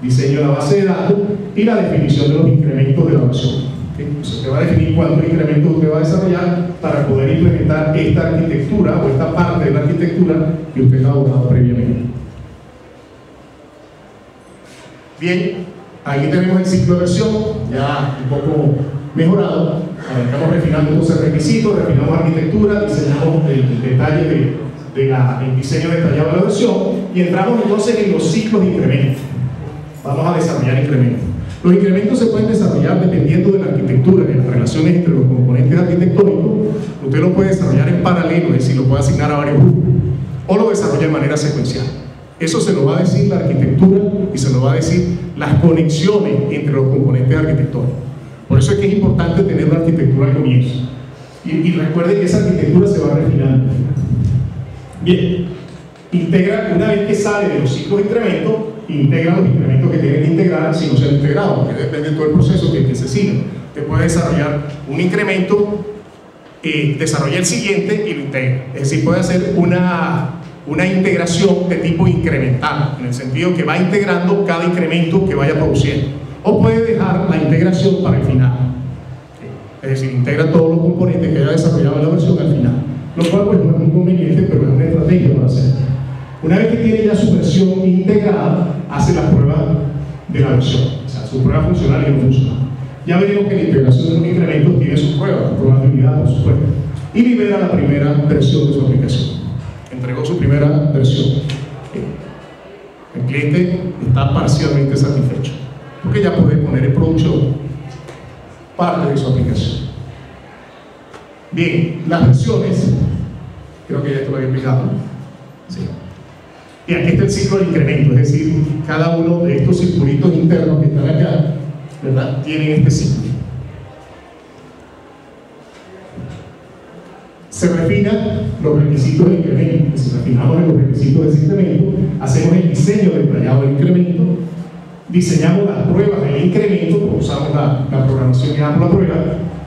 diseño de la base de datos y la definición de los incrementos de la versión. Entonces usted va a definir cuántos incrementos usted va a desarrollar para poder implementar esta arquitectura o esta parte de la arquitectura que usted ha elaborado previamente. Bien, aquí tenemos el ciclo de versión ya un poco mejorado. Estamos refinando entonces requisitos, refinamos arquitectura, diseñamos el detalle del diseño detallado de la versión y entramos entonces en los ciclos de incrementos. Vamos a desarrollar incrementos. Los incrementos se pueden desarrollar dependiendo de la arquitectura, de las relaciones entre los componentes arquitectónicos. Usted lo puede desarrollar en paralelo, es decir, lo puede asignar a varios grupos, o lo desarrolla de manera secuencial. Eso se lo va a decir la arquitectura y se lo va a decir las conexiones entre los componentes arquitectónicos. Por eso es que es importante tener una arquitectura al comienzo. Y recuerde que esa arquitectura se va refinando. Bien, integra, una vez que sale de los ciclos de incremento, integra los incrementos que tiene que integrar si no se han integrado, porque depende de todo el proceso que se siga. Usted puede desarrollar un incremento, desarrolla el siguiente y lo integra. Es decir, puede hacer una integración de tipo incremental, en el sentido que va integrando cada incremento que vaya produciendo. O puede dejar la integración para el final. Es decir, integra todos los componentes que haya desarrollado en la versión al final. Lo cual pues no es muy conveniente, pero es una estrategia para hacerlo. Una vez que tiene ya su versión integrada, hace la prueba de la versión. O sea, su prueba funcional y no funcional. Ya veremos que la integración de los incrementos tiene sus pruebas de unidad, por supuesto. Y libera la primera versión de su aplicación. Entregó su primera versión. El cliente está parcialmente satisfecho, porque ya puede poner en producción parte de su aplicación. Bien, las versiones, creo que ya esto lo había explicado, ¿no? Sí. Y aquí está el ciclo de incremento, es decir, cada uno de estos circulitos internos que están acá, ¿verdad?, tienen este ciclo. Se refinan los requisitos de incremento. Si refinamos en los requisitos de incremento, hacemos el diseño detallado del incremento, diseñamos las pruebas del incremento, usamos la programación que damos la prueba,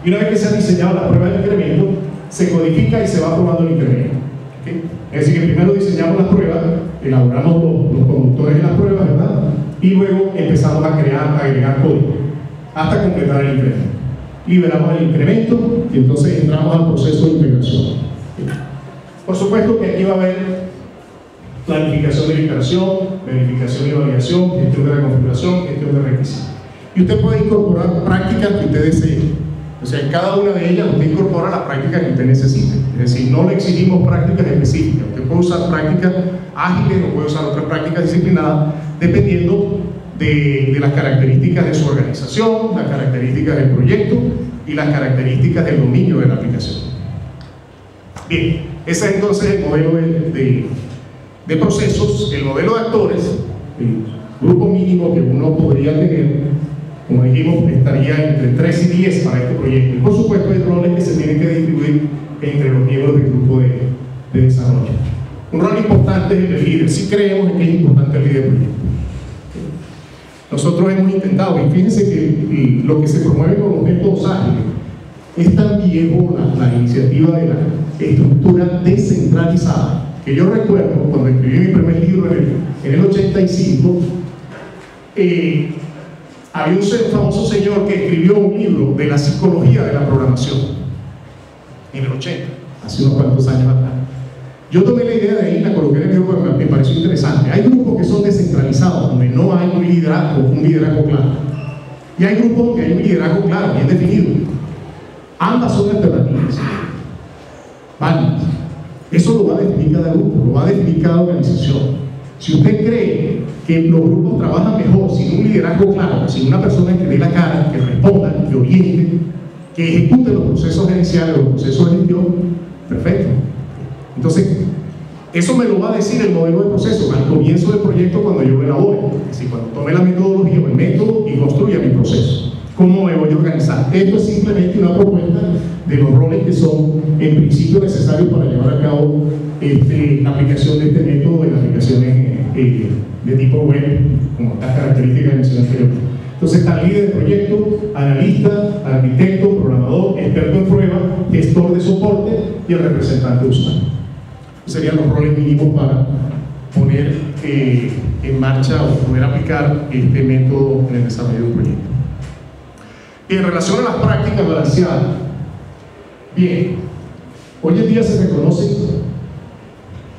y una vez que se han diseñado las pruebas del incremento, se codifica y se va probando el incremento. ¿Okay? Es decir, que primero diseñamos las pruebas, elaboramos los conductores de las pruebas, ¿verdad? Y luego empezamos a agregar código hasta completar el incremento. Liberamos el incremento y entonces entramos al proceso de integración. Por supuesto que aquí va a haber planificación de integración, verificación y validación, gestión de la configuración, gestión de requisitos. Y usted puede incorporar prácticas que usted desee. O sea, en cada una de ellas usted incorpora las prácticas que usted necesite. Es decir, no le exigimos prácticas específicas. Usted puede usar prácticas ágiles o puede usar otras prácticas disciplinadas dependiendo de las características de su organización, las características del proyecto y las características del dominio de la aplicación. Bien, ese es entonces el modelo de procesos. El modelo de actores, el grupo mínimo que uno podría tener, como dijimos, estaría entre 3 y 10 para este proyecto. Y por supuesto hay roles que se tienen que distribuir entre los miembros del grupo de desarrollo. Un rol importante es el del líder. Sí creemos que es importante el líder del proyecto. Nosotros hemos intentado, y fíjense que lo que se promueve con los métodos ágiles es tan viejo la iniciativa de la estructura descentralizada, que yo recuerdo cuando escribí mi primer libro en el 85, había un famoso señor que escribió un libro de la psicología de la programación en el 80, hace unos cuantos años atrás. Yo tomé la idea de ahí y la coloqué en el libro porque me pareció interesante. Hay grupos que son descentralizados, donde no hay un liderazgo claro. Y hay grupos donde hay un liderazgo claro, bien definido. Ambas son alternativas. Válidas. Eso lo va a definir cada grupo, lo va a definir cada organización. Si usted cree que los grupos trabajan mejor sin un liderazgo claro, sin una persona que dé la cara, que responda, que oriente, que ejecute los procesos gerenciales, los procesos de gestión, perfecto. Entonces, eso me lo va a decir el modelo de proceso al comienzo del proyecto cuando yo lo elabore. Es decir, cuando tome la metodología o el método y construya mi proceso. ¿Cómo me voy a organizar? Esto es simplemente una propuesta de los roles que son en principio necesarios para llevar a cabo la aplicación de este método en aplicaciones de tipo web, como estas características que mencioné anteriormente. Entonces está el líder de proyecto, analista, arquitecto, programador, experto en prueba, gestor de soporte y el representante de usuario. Serían los roles mínimos para poner en marcha o poder aplicar este método en el desarrollo de un proyecto. Y en relación a las prácticas balanceadas, bien, hoy en día se reconoce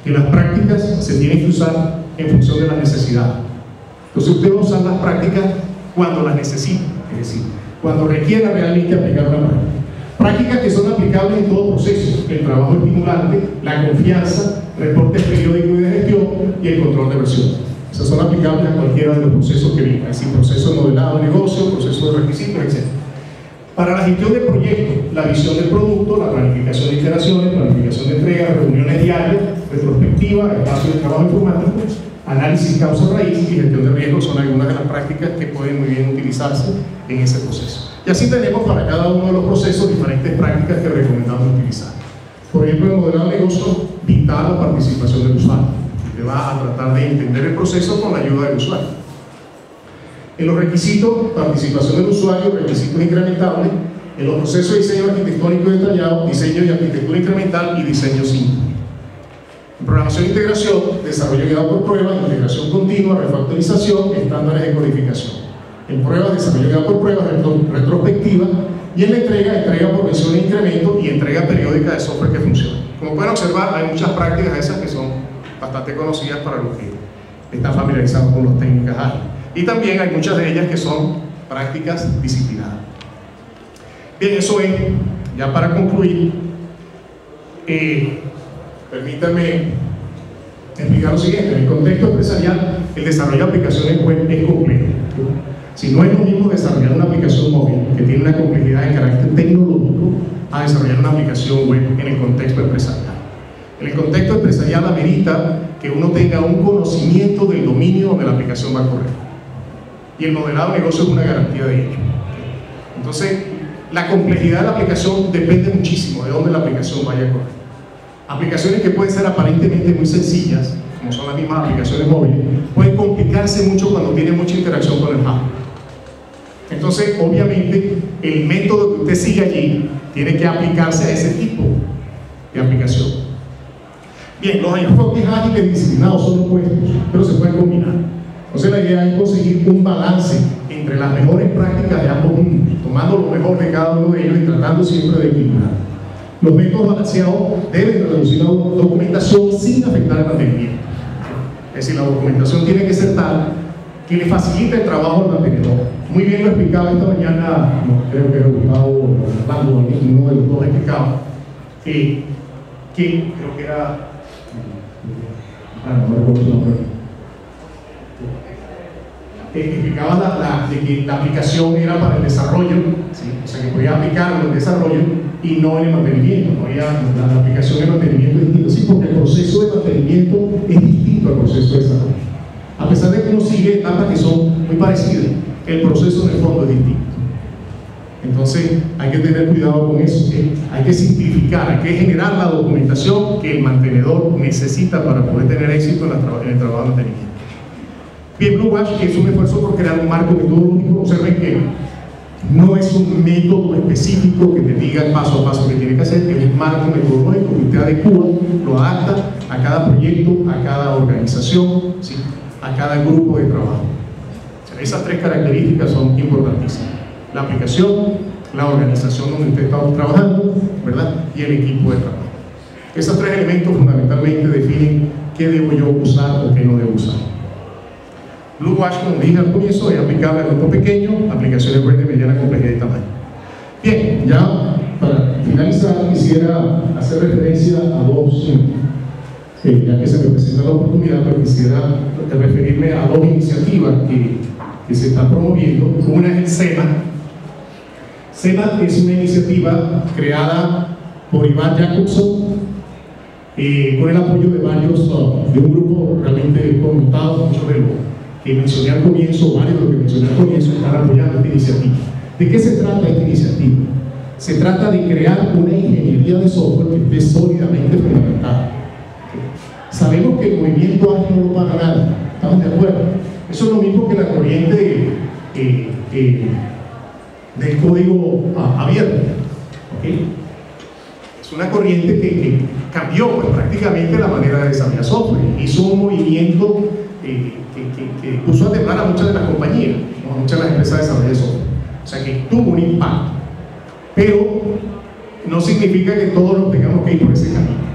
que las prácticas se tienen que usar en función de la necesidad. Entonces usted va a usar las prácticas cuando las necesita, es decir, cuando requiera realmente aplicar una práctica. Prácticas que son aplicables en todo proceso: el trabajo estimulante, la confianza, reportes periódicos y de gestión y el control de versiones. Esas son aplicables a cualquiera de los procesos que vienen, es decir, proceso de modelado de negocio, proceso de requisitos, etc. Para la gestión del proyecto, la visión del producto, la planificación de iteraciones, planificación de entrega, reuniones diarias, retrospectiva, espacio de trabajo informático, análisis causa-raíz y gestión de riesgos son algunas de las prácticas que pueden muy bien utilizarse en ese proceso. Y así tenemos para cada uno de los procesos diferentes prácticas que recomendamos utilizar. Por ejemplo, en modelado de negocio, vital la participación del usuario. Usted va a tratar de entender el proceso con la ayuda del usuario. En los requisitos, participación del usuario, requisitos incrementables. En los procesos de diseño arquitectónico detallado, diseño y arquitectura incremental y diseño simple. En programación e integración, desarrollo guiado por pruebas, integración continua, refactorización, estándares de codificación. En pruebas, desarrollo guiado por pruebas, retrospectiva. Y en la entrega por mención e incremento y entrega periódica de software que funciona. Como pueden observar, hay muchas prácticas esas que son bastante conocidas para los que están familiarizados con las técnicas ágiles. Y también hay muchas de ellas que son prácticas disciplinadas. Bien, eso es, ya para concluir, permítanme explicar lo siguiente. En el contexto empresarial, el desarrollo de aplicaciones web es complejo. Si no es lo mismo desarrollar una aplicación móvil que tiene una complejidad de carácter tecnológico a desarrollar una aplicación web en el contexto empresarial. En el contexto empresarial amerita que uno tenga un conocimiento del dominio donde la aplicación va a correr. Y el modelado de negocio es una garantía de ello. Entonces, la complejidad de la aplicación depende muchísimo de dónde la aplicación vaya a correr. Aplicaciones que pueden ser aparentemente muy sencillas, como son las mismas aplicaciones móviles, pueden complicarse mucho cuando tienen mucha interacción con el hardware. Entonces, obviamente, el método que usted sigue allí tiene que aplicarse a ese tipo de aplicación. Bien, los enfoques ágiles y disciplinados son opuestos, pero se pueden combinar. Entonces, la idea es conseguir un balance entre las mejores prácticas de ambos mundos, tomando lo mejor de cada uno de ellos y tratando siempre de equilibrar. Los métodos balanceados deben reducir la documentación sin afectar el mantenimiento. Es decir, la documentación tiene que ser tal que le facilite el trabajo al mantenedor. Muy bien lo explicaba esta mañana, creo que era Gustavo Orlando, uno de los dos explicaba, que creo que era, no recuerdo su nombre, explicaba de que la aplicación era para el desarrollo, ¿sí? O sea que podía aplicarlo en el desarrollo y no en el mantenimiento. No había, la aplicación de mantenimiento es distinta, sí, porque el proceso de mantenimiento es distinto al proceso de desarrollo. A pesar de que uno sigue etapas que son muy parecidas, el proceso en el fondo es distinto. Entonces hay que tener cuidado con eso, ¿sí? Hay que simplificar, hay que generar la documentación que el mantenedor necesita para poder tener éxito en el trabajo de mantenimiento. Bien, Blue Wash es un esfuerzo por crear un marco metodológico. Observen que no es un método específico que te diga el paso a paso que tiene que hacer, es un marco metodológico que usted adecua, lo adapta a cada proyecto, a cada organización, ¿sí? A cada grupo de trabajo. O sea, esas tres características son importantísimas: la aplicación, la organización donde usted está trabajando, ¿verdad? Y el equipo de trabajo. Esos tres elementos fundamentalmente definen qué debo yo usar o qué no debo usar. Blue Wash, como dije al comienzo, es aplicable a grupos pequeños, aplicaciones web de mediana complejidad y tamaño. Bien, ya para finalizar quisiera hacer referencia a dos, ya que se me presenta la oportunidad, pero quisiera referirme a dos iniciativas que se están promoviendo. Una es el SEMA. SEMA es una iniciativa creada por Iván Jacobson con el apoyo de varios, de un grupo realmente connotado, muchos de los que mencioné al comienzo, varios de los que mencioné al comienzo están apoyando esta iniciativa. ¿De qué se trata esta iniciativa? Se trata de crear una ingeniería de software que esté sólidamente fundamentada. Sabemos que el movimiento ágil no lo paga nada, ¿estamos de acuerdo? Eso es lo mismo que la corriente del código abierto, ¿okay? Es una corriente que cambió pues, prácticamente la manera de desarrollar software, hizo un movimiento que puso a temblar a muchas de las compañías, ¿no? A muchas de las empresas de desarrollo de software. O sea que tuvo un impacto, pero no significa que todos nos tengamos que ir por ese camino.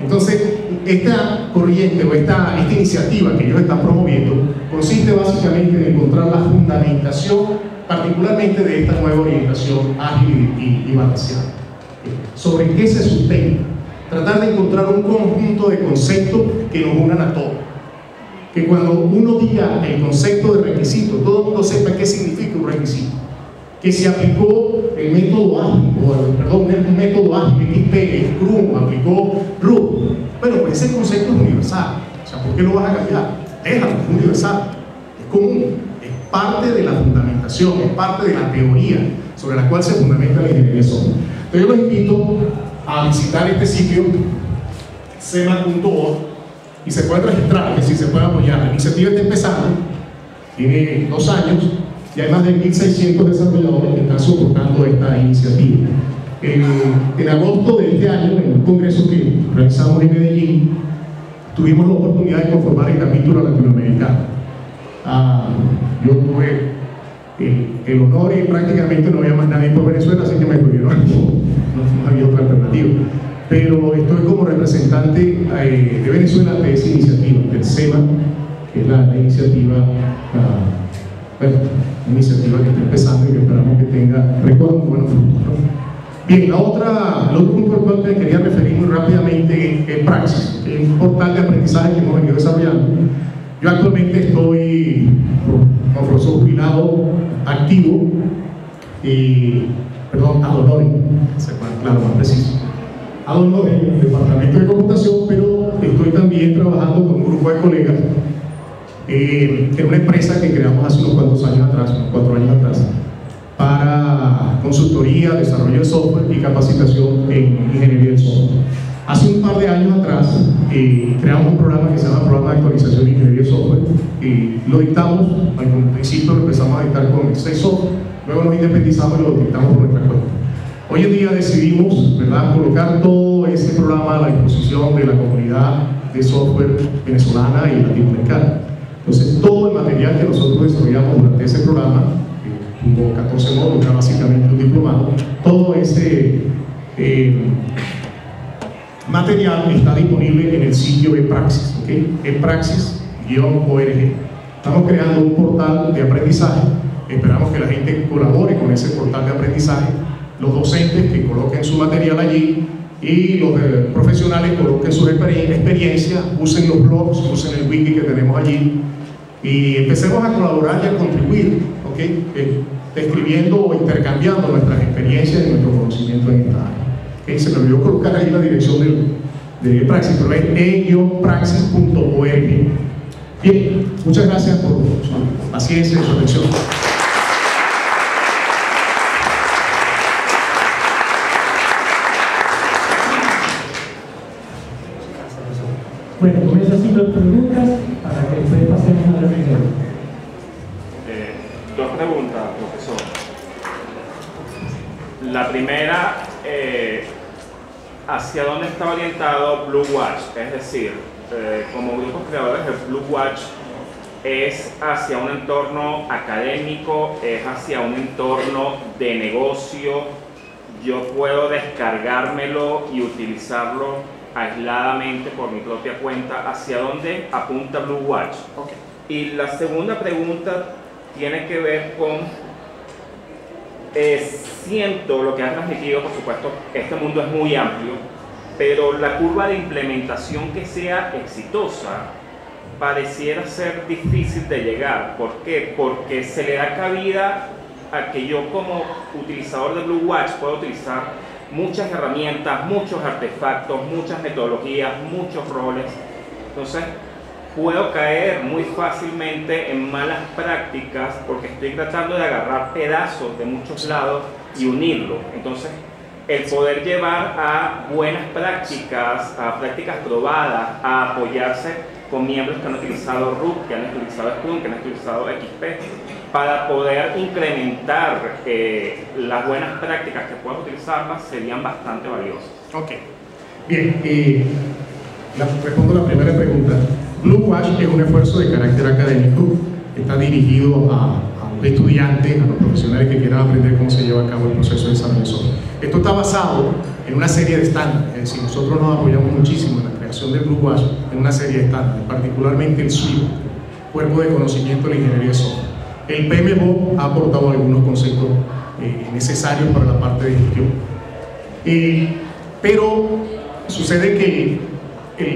Entonces, esta corriente o esta iniciativa que ellos están promoviendo consiste básicamente en encontrar la fundamentación, particularmente de esta nueva orientación ágil y balanceada. ¿Sobre qué se sustenta? Tratar de encontrar un conjunto de conceptos que nos unan a todos. Que cuando uno diga el concepto de requisito, todo el mundo sepa qué significa un requisito. Que se aplicó el método ágil, un método ágil, XP, Scrum, aplicó RUT. Bueno, pues ese concepto es universal. O sea, ¿por qué lo vas a cambiar? Déjalo, es universal, es común, es parte de la fundamentación, es parte de la teoría sobre la cual se fundamenta la ingeniería de software. Entonces yo los invito a visitar este sitio, sema.org, y se pueden registrar, es decir, se pueden apoyar. La iniciativa está empezando, tiene 2 años, y hay más de 1.600 desarrolladores que están soportando esta iniciativa. En agosto de este año, en un congreso que realizamos en Medellín, tuvimos la oportunidad de conformar el capítulo latinoamericano. Yo tuve el honor y prácticamente no había más nadie por Venezuela, así que me escogieron, no había otra alternativa. Pero estoy como representante de Venezuela de esa iniciativa, del SEMA, que es la iniciativa, bueno, una iniciativa que está empezando y que esperamos que tenga buenos frutos, ¿no? Bien, el otro punto al cual me quería referir muy rápidamente es Praxis, que es un portal de aprendizaje que hemos venido desarrollando. Yo actualmente estoy como profesor jubilado activo, ad honorem, ser más claro, más preciso. Adorno en el departamento de computación, pero estoy también trabajando con un grupo de colegas en una empresa que creamos hace unos cuantos años atrás, unos 4 años atrás, para consultoría, desarrollo de software y capacitación en ingeniería del software. Hace un par de años atrás creamos un programa que se llama Programa de Actualización de Ingeniería de Software, y lo dictamos, al principio lo empezamos a dictar con 6 software, luego nos independizamos y lo dictamos por nuestra cuenta. Hoy en día decidimos, ¿verdad?, colocar todo ese programa a la disposición de la comunidad de software venezolana y latinoamericana. Entonces, todo el material que nosotros desarrollamos durante ese programa, tuvo 14 módulos, era básicamente un diplomado, todo ese material está disponible en el sitio ePraxis, ¿okay? ePraxis-org. Estamos creando un portal de aprendizaje, esperamos que la gente colabore con ese portal de aprendizaje, los docentes que coloquen su material allí y los profesionales coloquen sus experiencias, usen los blogs, usen el wiki que tenemos allí y empecemos a colaborar y a contribuir, ¿okay? Describiendo o intercambiando nuestras experiencias y nuestro conocimiento en esta área. ¿Okay? Se me olvidó colocar ahí la dirección de Praxis, pero es e-praxis.org. Bien, muchas gracias por su paciencia y su atención. Bueno, comienza así las preguntas para que después pasemos a la reunión. Dos preguntas, profesor. La primera, ¿hacia dónde está orientado Blue Watch? Es decir, como grupos creadores de Blue Watch, ¿es hacia un entorno académico? ¿Es hacia un entorno de negocio? ¿Yo puedo descargármelo y utilizarlo aisladamente por mi propia cuenta? ¿Hacia dónde apunta Blue Watch? Okay. Y la segunda pregunta tiene que ver con, siento lo que has transmitido, por supuesto, este mundo es muy amplio, pero la curva de implementación que sea exitosa pareciera ser difícil de llegar. ¿Por qué? Porque se le da cabida a que yo como utilizador de Blue Watch pueda utilizar muchas herramientas, muchos artefactos, muchas metodologías, muchos roles. Entonces, puedo caer muy fácilmente en malas prácticas porque estoy tratando de agarrar pedazos de muchos lados y unirlo. Entonces, el poder llevar a buenas prácticas, a prácticas probadas, a apoyarse con miembros que han utilizado RUP, que han utilizado Scrum, que han utilizado XP, para poder incrementar las buenas prácticas que puedas utilizarlas, serían bastante valiosas. Ok. Bien, respondo a la primera pregunta. Blue Watch es un esfuerzo de carácter académico, está dirigido a los estudiantes, a los profesionales que quieran aprender cómo se lleva a cabo el proceso de desarrollo de software. Esto está basado en una serie de estándares, es decir, nosotros nos apoyamos muchísimo en la creación del Blue Watch en una serie de estándares, particularmente el SWIFT, Cuerpo de Conocimiento de la Ingeniería de Software. El PMBOK ha aportado algunos conceptos necesarios para la parte de gestión. Pero sucede que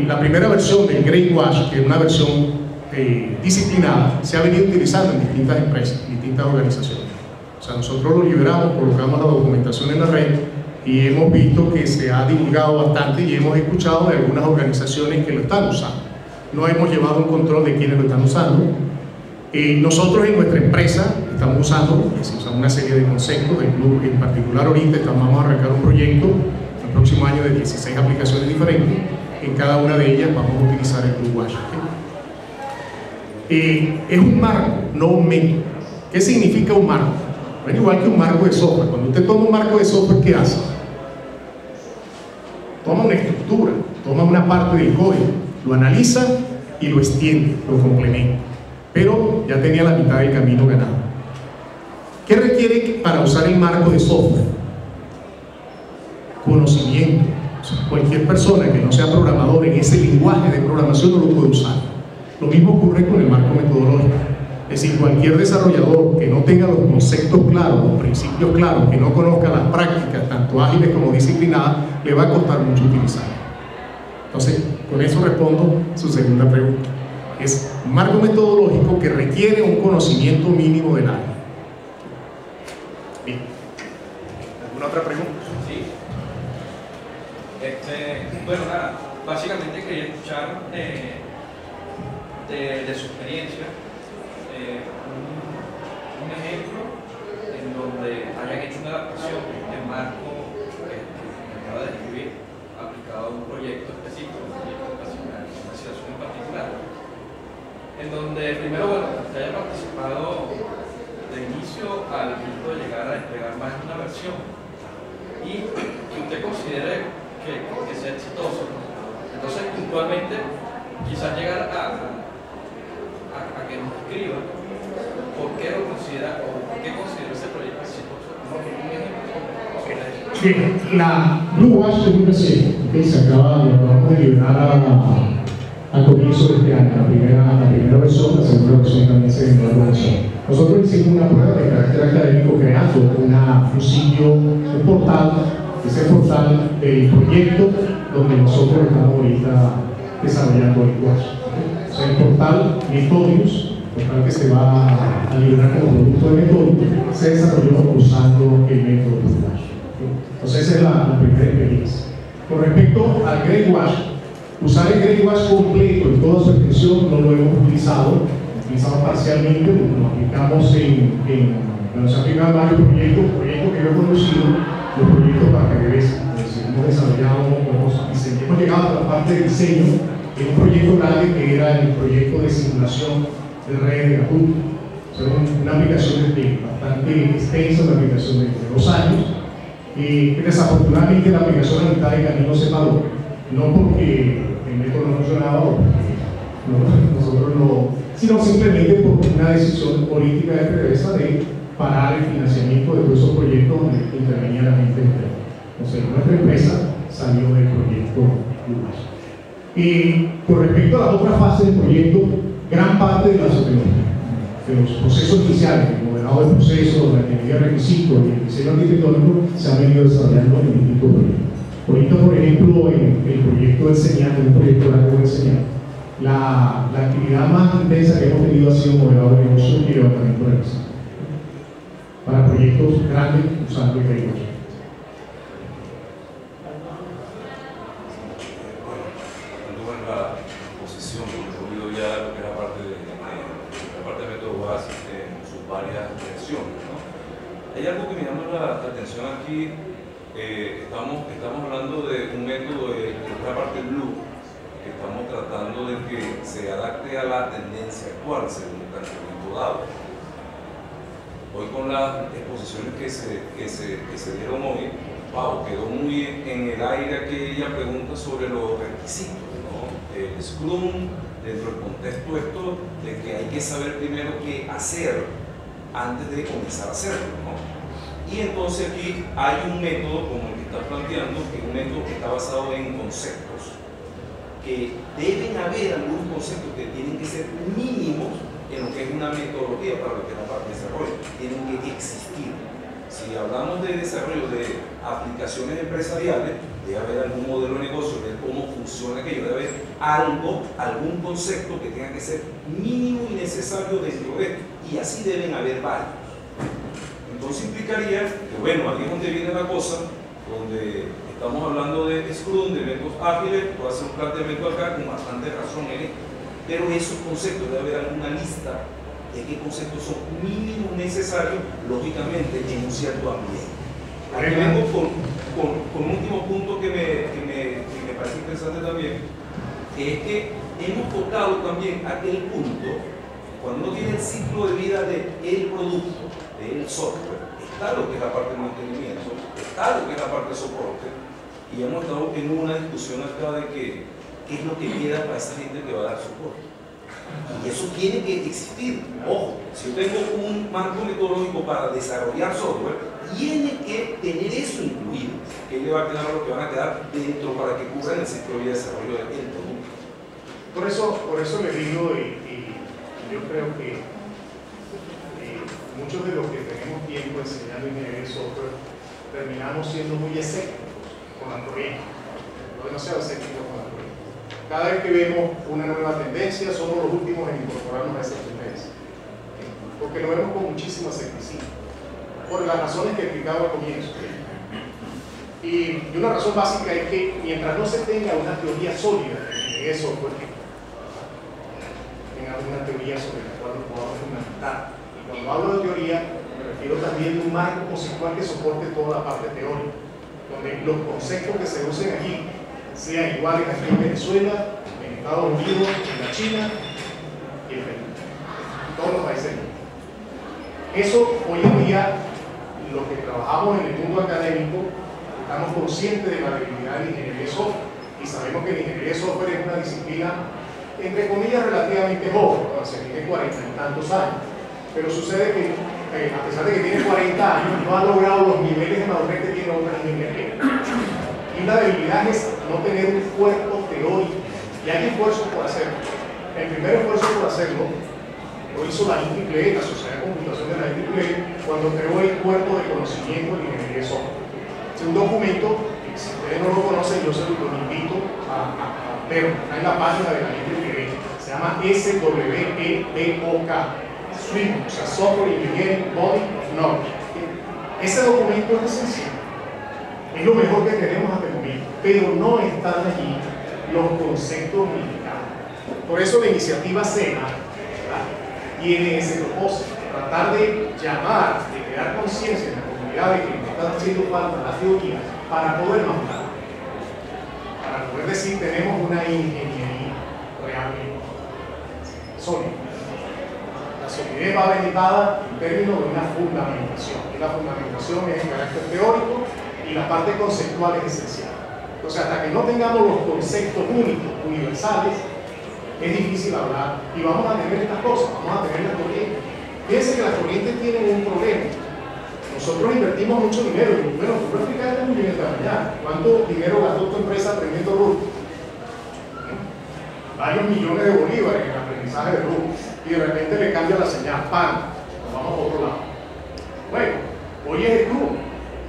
la primera versión del Great Watch, que es una versión disciplinada, se ha venido utilizando en distintas empresas, en distintas organizaciones. O sea, nosotros lo liberamos, colocamos la documentación en la red y hemos visto que se ha divulgado bastante y hemos escuchado de algunas organizaciones que lo están usando. No hemos llevado un control de quiénes lo están usando. Nosotros en nuestra empresa estamos usando una serie de conceptos, en particular ahorita vamos a arrancar un proyecto el próximo año de 16 aplicaciones diferentes. En cada una de ellas vamos a utilizar el Blue Watch. Es un marco, no un método. ¿Qué significa un marco? Es igual que un marco de software. Cuando usted toma un marco de software, ¿qué hace? Toma una estructura, toma una parte del código, lo analiza y lo extiende, lo complementa. Pero ya tenía la mitad del camino ganado. ¿Qué requiere para usar el marco de software? Conocimiento. O sea, cualquier persona que no sea programador en ese lenguaje de programación no lo puede usar. Lo mismo ocurre con el marco metodológico. Es decir, cualquier desarrollador que no tenga los conceptos claros, los principios claros, que no conozca las prácticas, tanto ágiles como disciplinadas, le va a costar mucho utilizarlo. Entonces, con eso respondo su segunda pregunta. Es un marco metodológico que requiere un conocimiento mínimo del área. Bien. ¿Alguna otra pregunta? Sí. Bueno, nada, básicamente quería escuchar de su experiencia un ejemplo en donde hayan hecho una adaptación en marco que acaba de describir, aplicado a un proyecto específico, un proyecto ocasional, una situación en particular, en donde primero, bueno, usted haya participado de inicio al punto de llegar a desplegar más de una versión y que usted considere que sea exitoso. Entonces, puntualmente, quizás llegar a que nos escriba por qué lo considera o por qué considera ese proyecto exitoso. Bien, la Blue Wash es muy reciente, ¿okay? Lo acabamos de liberar a comienzo de este año, la primera versión, la segunda versión también se vendrá a conocer. Nosotros hicimos una prueba de carácter académico creando un sitio, un portal, que es el portal del proyecto donde nosotros estamos ahorita desarrollando el Wash. O sea, el portal Methodius, el portal que se va a liberar como producto de Methodius, se desarrolló usando el método de Wash. Entonces esa es la primera experiencia. Con respecto al Great Wash, usar el Great Wash completo en toda su extensión no lo hemos utilizado parcialmente, lo aplicamos cuando se aplican varios proyectos que yo he conocido, los proyectos para PDVSA. Hemos desarrollado, hemos llegado a la parte de diseño en un proyecto grande que era el proyecto de simulación de redes de Hadoop. O sea, una aplicación bastante extensa, una aplicación de 2 años. Y desafortunadamente la aplicación a mitad de camino se paró, no porque el método no funcionaba o porque nosotros no, sino simplemente por una decisión política de PDVSA de parar el financiamiento de todos esos proyectos donde intervenía la gente externa. Entonces, nuestra empresa salió del proyecto Lumas. Y con respecto a las otras fases del proyecto, gran parte de los procesos iniciales, el modelado del proceso, la ingeniería de requisitos y el diseño arquitectónico se han venido desarrollando en distintos proyectos. Ahorita, por ejemplo, en el proyecto de enseñar, en un proyecto grande de enseñar, la actividad más intensa que hemos tenido ha sido modelado de negocio y levantamiento de requisitos para proyectos grandes usando el Great Wash. Hay algo que me llama la atención aquí. Estamos hablando de un método de la parte Blue, que estamos tratando de que se adapte a la tendencia actual según el momento dado. Hoy con las exposiciones que se dieron hoy, Pau, quedó muy en el aire aquella pregunta sobre los requisitos, ¿no? El Scrum, dentro del contexto esto de que hay que saber primero qué hacer antes de comenzar a hacerlo, ¿no? Y entonces aquí hay un método como el que está planteando, que es un método que está basado en conceptos, que deben haber algunos conceptos que tienen que ser mínimos en lo que es una metodología para lo que es la parte de desarrollo, tienen que existir. Si hablamos de desarrollo de aplicaciones empresariales, debe haber algún modelo de negocio, de cómo funciona aquello, debe haber algún concepto que tenga que ser mínimo y necesario dentro de esto, y así deben haber varios. Entonces implicaría que, bueno, aquí es donde viene la cosa, donde estamos hablando de Scrum, de métodos ágiles, puedo hacer un planteamiento acá con bastante razón en esto, pero esos conceptos debe haber alguna lista de qué conceptos son mínimos necesarios, lógicamente, en un cierto ambiente. Aquí vengo con un último punto que me parece interesante también, que es que hemos tocado también aquel punto, cuando uno tiene el ciclo de vida del producto, del software, está lo que es la parte de mantenimiento, está lo que es la parte de soporte, y hemos estado en una discusión acá de qué es lo que queda para esa gente que va a dar soporte. Y eso tiene que existir. Ojo, si yo tengo un marco metodológico para desarrollar software, tiene que tener eso incluido, que le va a quedar lo que van a quedar dentro para que cubran el ciclo de desarrollo del producto. Por eso le digo, y yo creo que muchos de los que tenemos tiempo enseñando ingeniería de software terminamos siendo muy escépticos con la corriente, demasiado escépticos con la corriente. Cada vez que vemos una nueva tendencia, somos los últimos en incorporarnos a esa tendencia, porque lo vemos con muchísimo escepticismo, por las razones que explicaba al comienzo. Y Y una razón básica es que mientras no se tenga una teoría sólida de software, tenga una teoría sobre la cual nos podamos fundamentar. Y cuando hablo de teoría, me refiero también de un marco conceptual que soporte toda la parte teórica, donde los conceptos que se usen aquí sean iguales aquí en Venezuela, en Estados Unidos, en la China y en Perú, en todos los países del mundo. Eso hoy en día, lo que trabajamos en el mundo académico, estamos conscientes de la debilidad de la ingeniería de software y sabemos que la ingeniería de software es una disciplina, entre comillas, relativamente joven, o sea, tiene 40 y tantos años, pero sucede que a pesar de que tiene 40 años, no ha logrado los niveles de madurez que tiene otra ingeniería. Y la debilidad es no tener un cuerpo teórico, y hay esfuerzos por hacerlo. El primer esfuerzo por hacerlo lo hizo la IEEE, la Sociedad de Computación de la IEEE, cuando creó el cuerpo de conocimiento de ingeniería de software. Es un documento que, si ustedes no lo conocen, yo se los invito a ver, está en la página de la IEEE, se llama SWEDOK, SWIFT, o sea, Software Engineering Body of Knowledge. Ese documento es esencial, es lo mejor que tenemos hasta el momento, pero no están allí los conceptos militares. Por eso la iniciativa SENA tiene ese propósito, tratar de llamar, de crear conciencia en la comunidad de que nos están haciendo falta las teorías para poder mejorar, para poder decir tenemos una ingeniería realmente sólida. La solidez va derivada en términos de una fundamentación, y la fundamentación es el carácter teórico y la parte conceptual es esencial. Entonces, hasta que no tengamos los conceptos únicos, universales, es difícil hablar y vamos a tener estas cosas, vamos a tener las corrientes. Fíjense que las corrientes tienen un problema. Nosotros invertimos mucho dinero, y bueno, tú lo explicaste muy bien esta mañana. ¿Cuánto dinero gastó tu empresa aprendiendo RUT? Varios millones de bolívares en aprendizaje de RUT, y de repente le cambia la señal, ¡pam!, nos vamos a otro lado. Bueno, hoy es el club,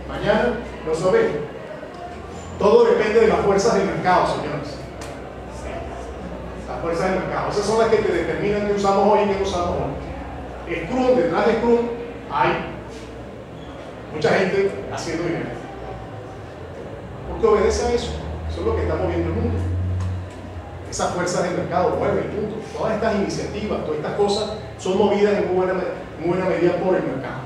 mañana no sabemos. Todo depende de las fuerzas del mercado, señores. Las fuerzas del mercado, esas son las que te determinan qué usamos hoy y qué usamos hoy. Scrum, detrás de Scrum hay mucha gente haciendo dinero, porque obedece a eso. Eso es lo que está moviendo el mundo. Esas fuerzas del mercado mueven el mundo. Todas estas iniciativas, todas estas cosas son movidas en muy buena medida por el mercado.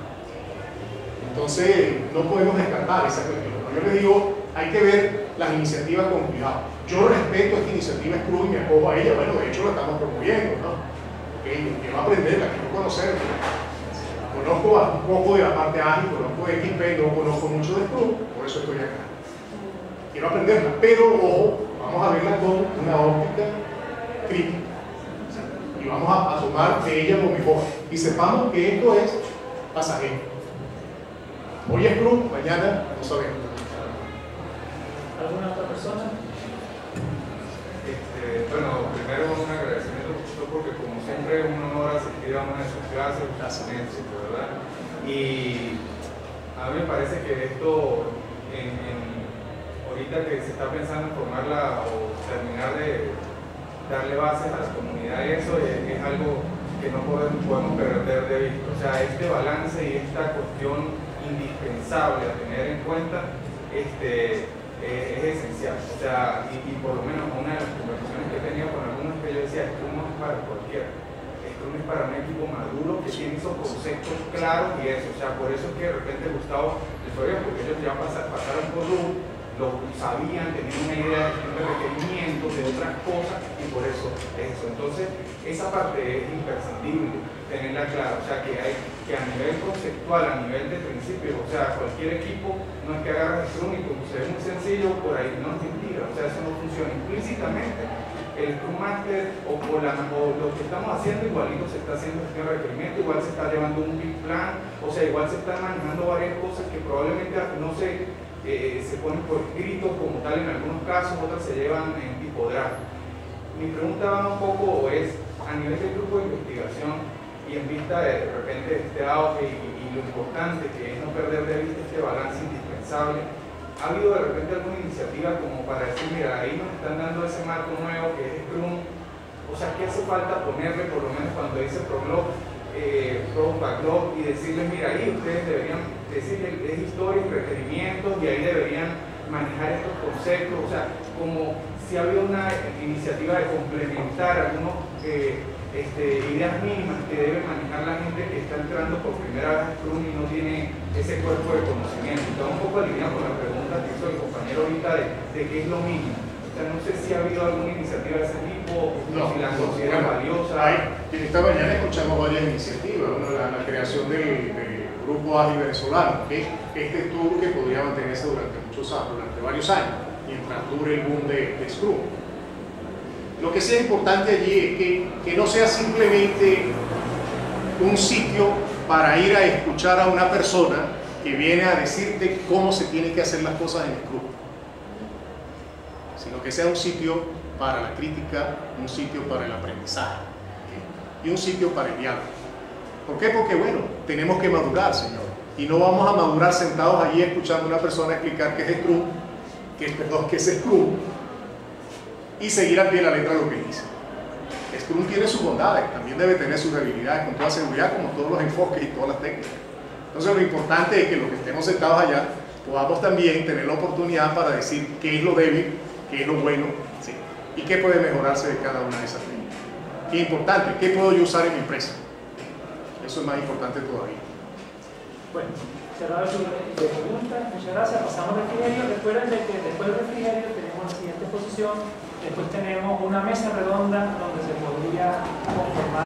Entonces no podemos descartar esa cuestión. Yo les digo, hay que ver las iniciativas con cuidado. Yo respeto esta iniciativa Scrum y me acojo a ella. Bueno, de hecho la estamos promoviendo, ¿no? Quiero aprenderla, quiero conocerla. Conozco un poco de la parte ágil, conozco de XP, no conozco mucho de Scrum, por eso estoy acá. Quiero aprenderla, pero ojo, vamos a verla con una óptica crítica. Y vamos a tomar de ella lo mejor. Y sepamos que esto es pasajero. Hoy es Scrum, mañana no sabemos. ¿Alguna otra persona? Bueno, primero un agradecimiento porque como siempre es un honor asistir a una de sus clases, un éxito, ¿verdad? Y a mí me parece que esto, ahorita que se está pensando en formarla o terminar de darle bases a la comunidad, eso es algo que no podemos perder de vista. O sea, este balance y esta cuestión indispensable a tener en cuenta es esencial. O sea, y por lo menos una de las conversaciones que he tenido con algunos que yo decía, esto no es para cualquiera, esto no es para un equipo maduro que tiene esos conceptos claros y eso. O sea, por eso es que de repente Gustavo les fue bien, porque ellos ya pasaron por luz, lo sabían, tenían una idea de requerimientos, de otras cosas, y por eso es eso. Entonces, esa parte es imprescindible tenerla clara. O sea, que a nivel conceptual, a nivel de principio, o sea, cualquier equipo no es que agarre Scrum y como se ve muy sencillo, por ahí no es mentira. O sea, eso no funciona implícitamente. El Scrum Master o lo que estamos haciendo, igualito se está haciendo este requerimiento, igual se está llevando un big plan, o sea, igual se están manejando varias cosas que probablemente no se ponen por escrito como tal en algunos casos, otras se llevan en tipo draft. Mi pregunta va un poco es, a nivel del grupo de investigación y en vista de repente este auge y lo importante que es no perder de vista este balance indispensable, ¿ha habido de repente alguna iniciativa como para decir, mira, ahí nos están dando ese marco nuevo que es Scrum? O sea, ¿qué hace falta ponerle, por lo menos cuando dice Prolog, Backlog, y decirles, mira, ahí ustedes deberían decirle, es historia y requerimientos, y ahí deberían manejar estos conceptos, o sea, como si había una iniciativa de complementar algunas ideas mínimas que debe manejar la gente que está entrando por primera vez a Scrum y no tiene ese cuerpo de conocimiento. Está un poco alineado con la pregunta que hizo el compañero ahorita de qué es lo mínimo. O sea, no sé si ha habido alguna iniciativa de ese tipo, si la considera valiosa. Esta mañana escuchamos varias iniciativas, la creación del Grupo Ágil Venezolano, que este tour que podría mantenerse durante varios años, mientras dure el boom de Scrum. Lo que sí es importante allí es que no sea simplemente un sitio para ir a escuchar a una persona que viene a decirte cómo se tienen que hacer las cosas en Scrum, sino que sea un sitio para la crítica, un sitio para el aprendizaje, ¿okay? Y un sitio para el diálogo. ¿Por qué? Porque, bueno, tenemos que madurar, señor, y no vamos a madurar sentados allí escuchando a una persona explicar qué es Scrum, qué es Scrum, y seguir al pie de la letra lo que dice. Scrum tiene sus bondades, también debe tener sus debilidades con toda seguridad, como todos los enfoques y todas las técnicas. Entonces lo importante es que los que estemos sentados allá podamos también tener la oportunidad para decir qué es lo débil, qué es lo bueno, ¿sí? Y qué puede mejorarse de cada una de esas técnicas. Qué importante, qué puedo yo usar en mi empresa. Eso es más importante todavía. Bueno, cerrado su pregunta, muchas gracias. Pasamos al refrigerio. Recuerden que después del refrigerio tenemos la siguiente exposición. Después tenemos una mesa redonda donde se podría conformar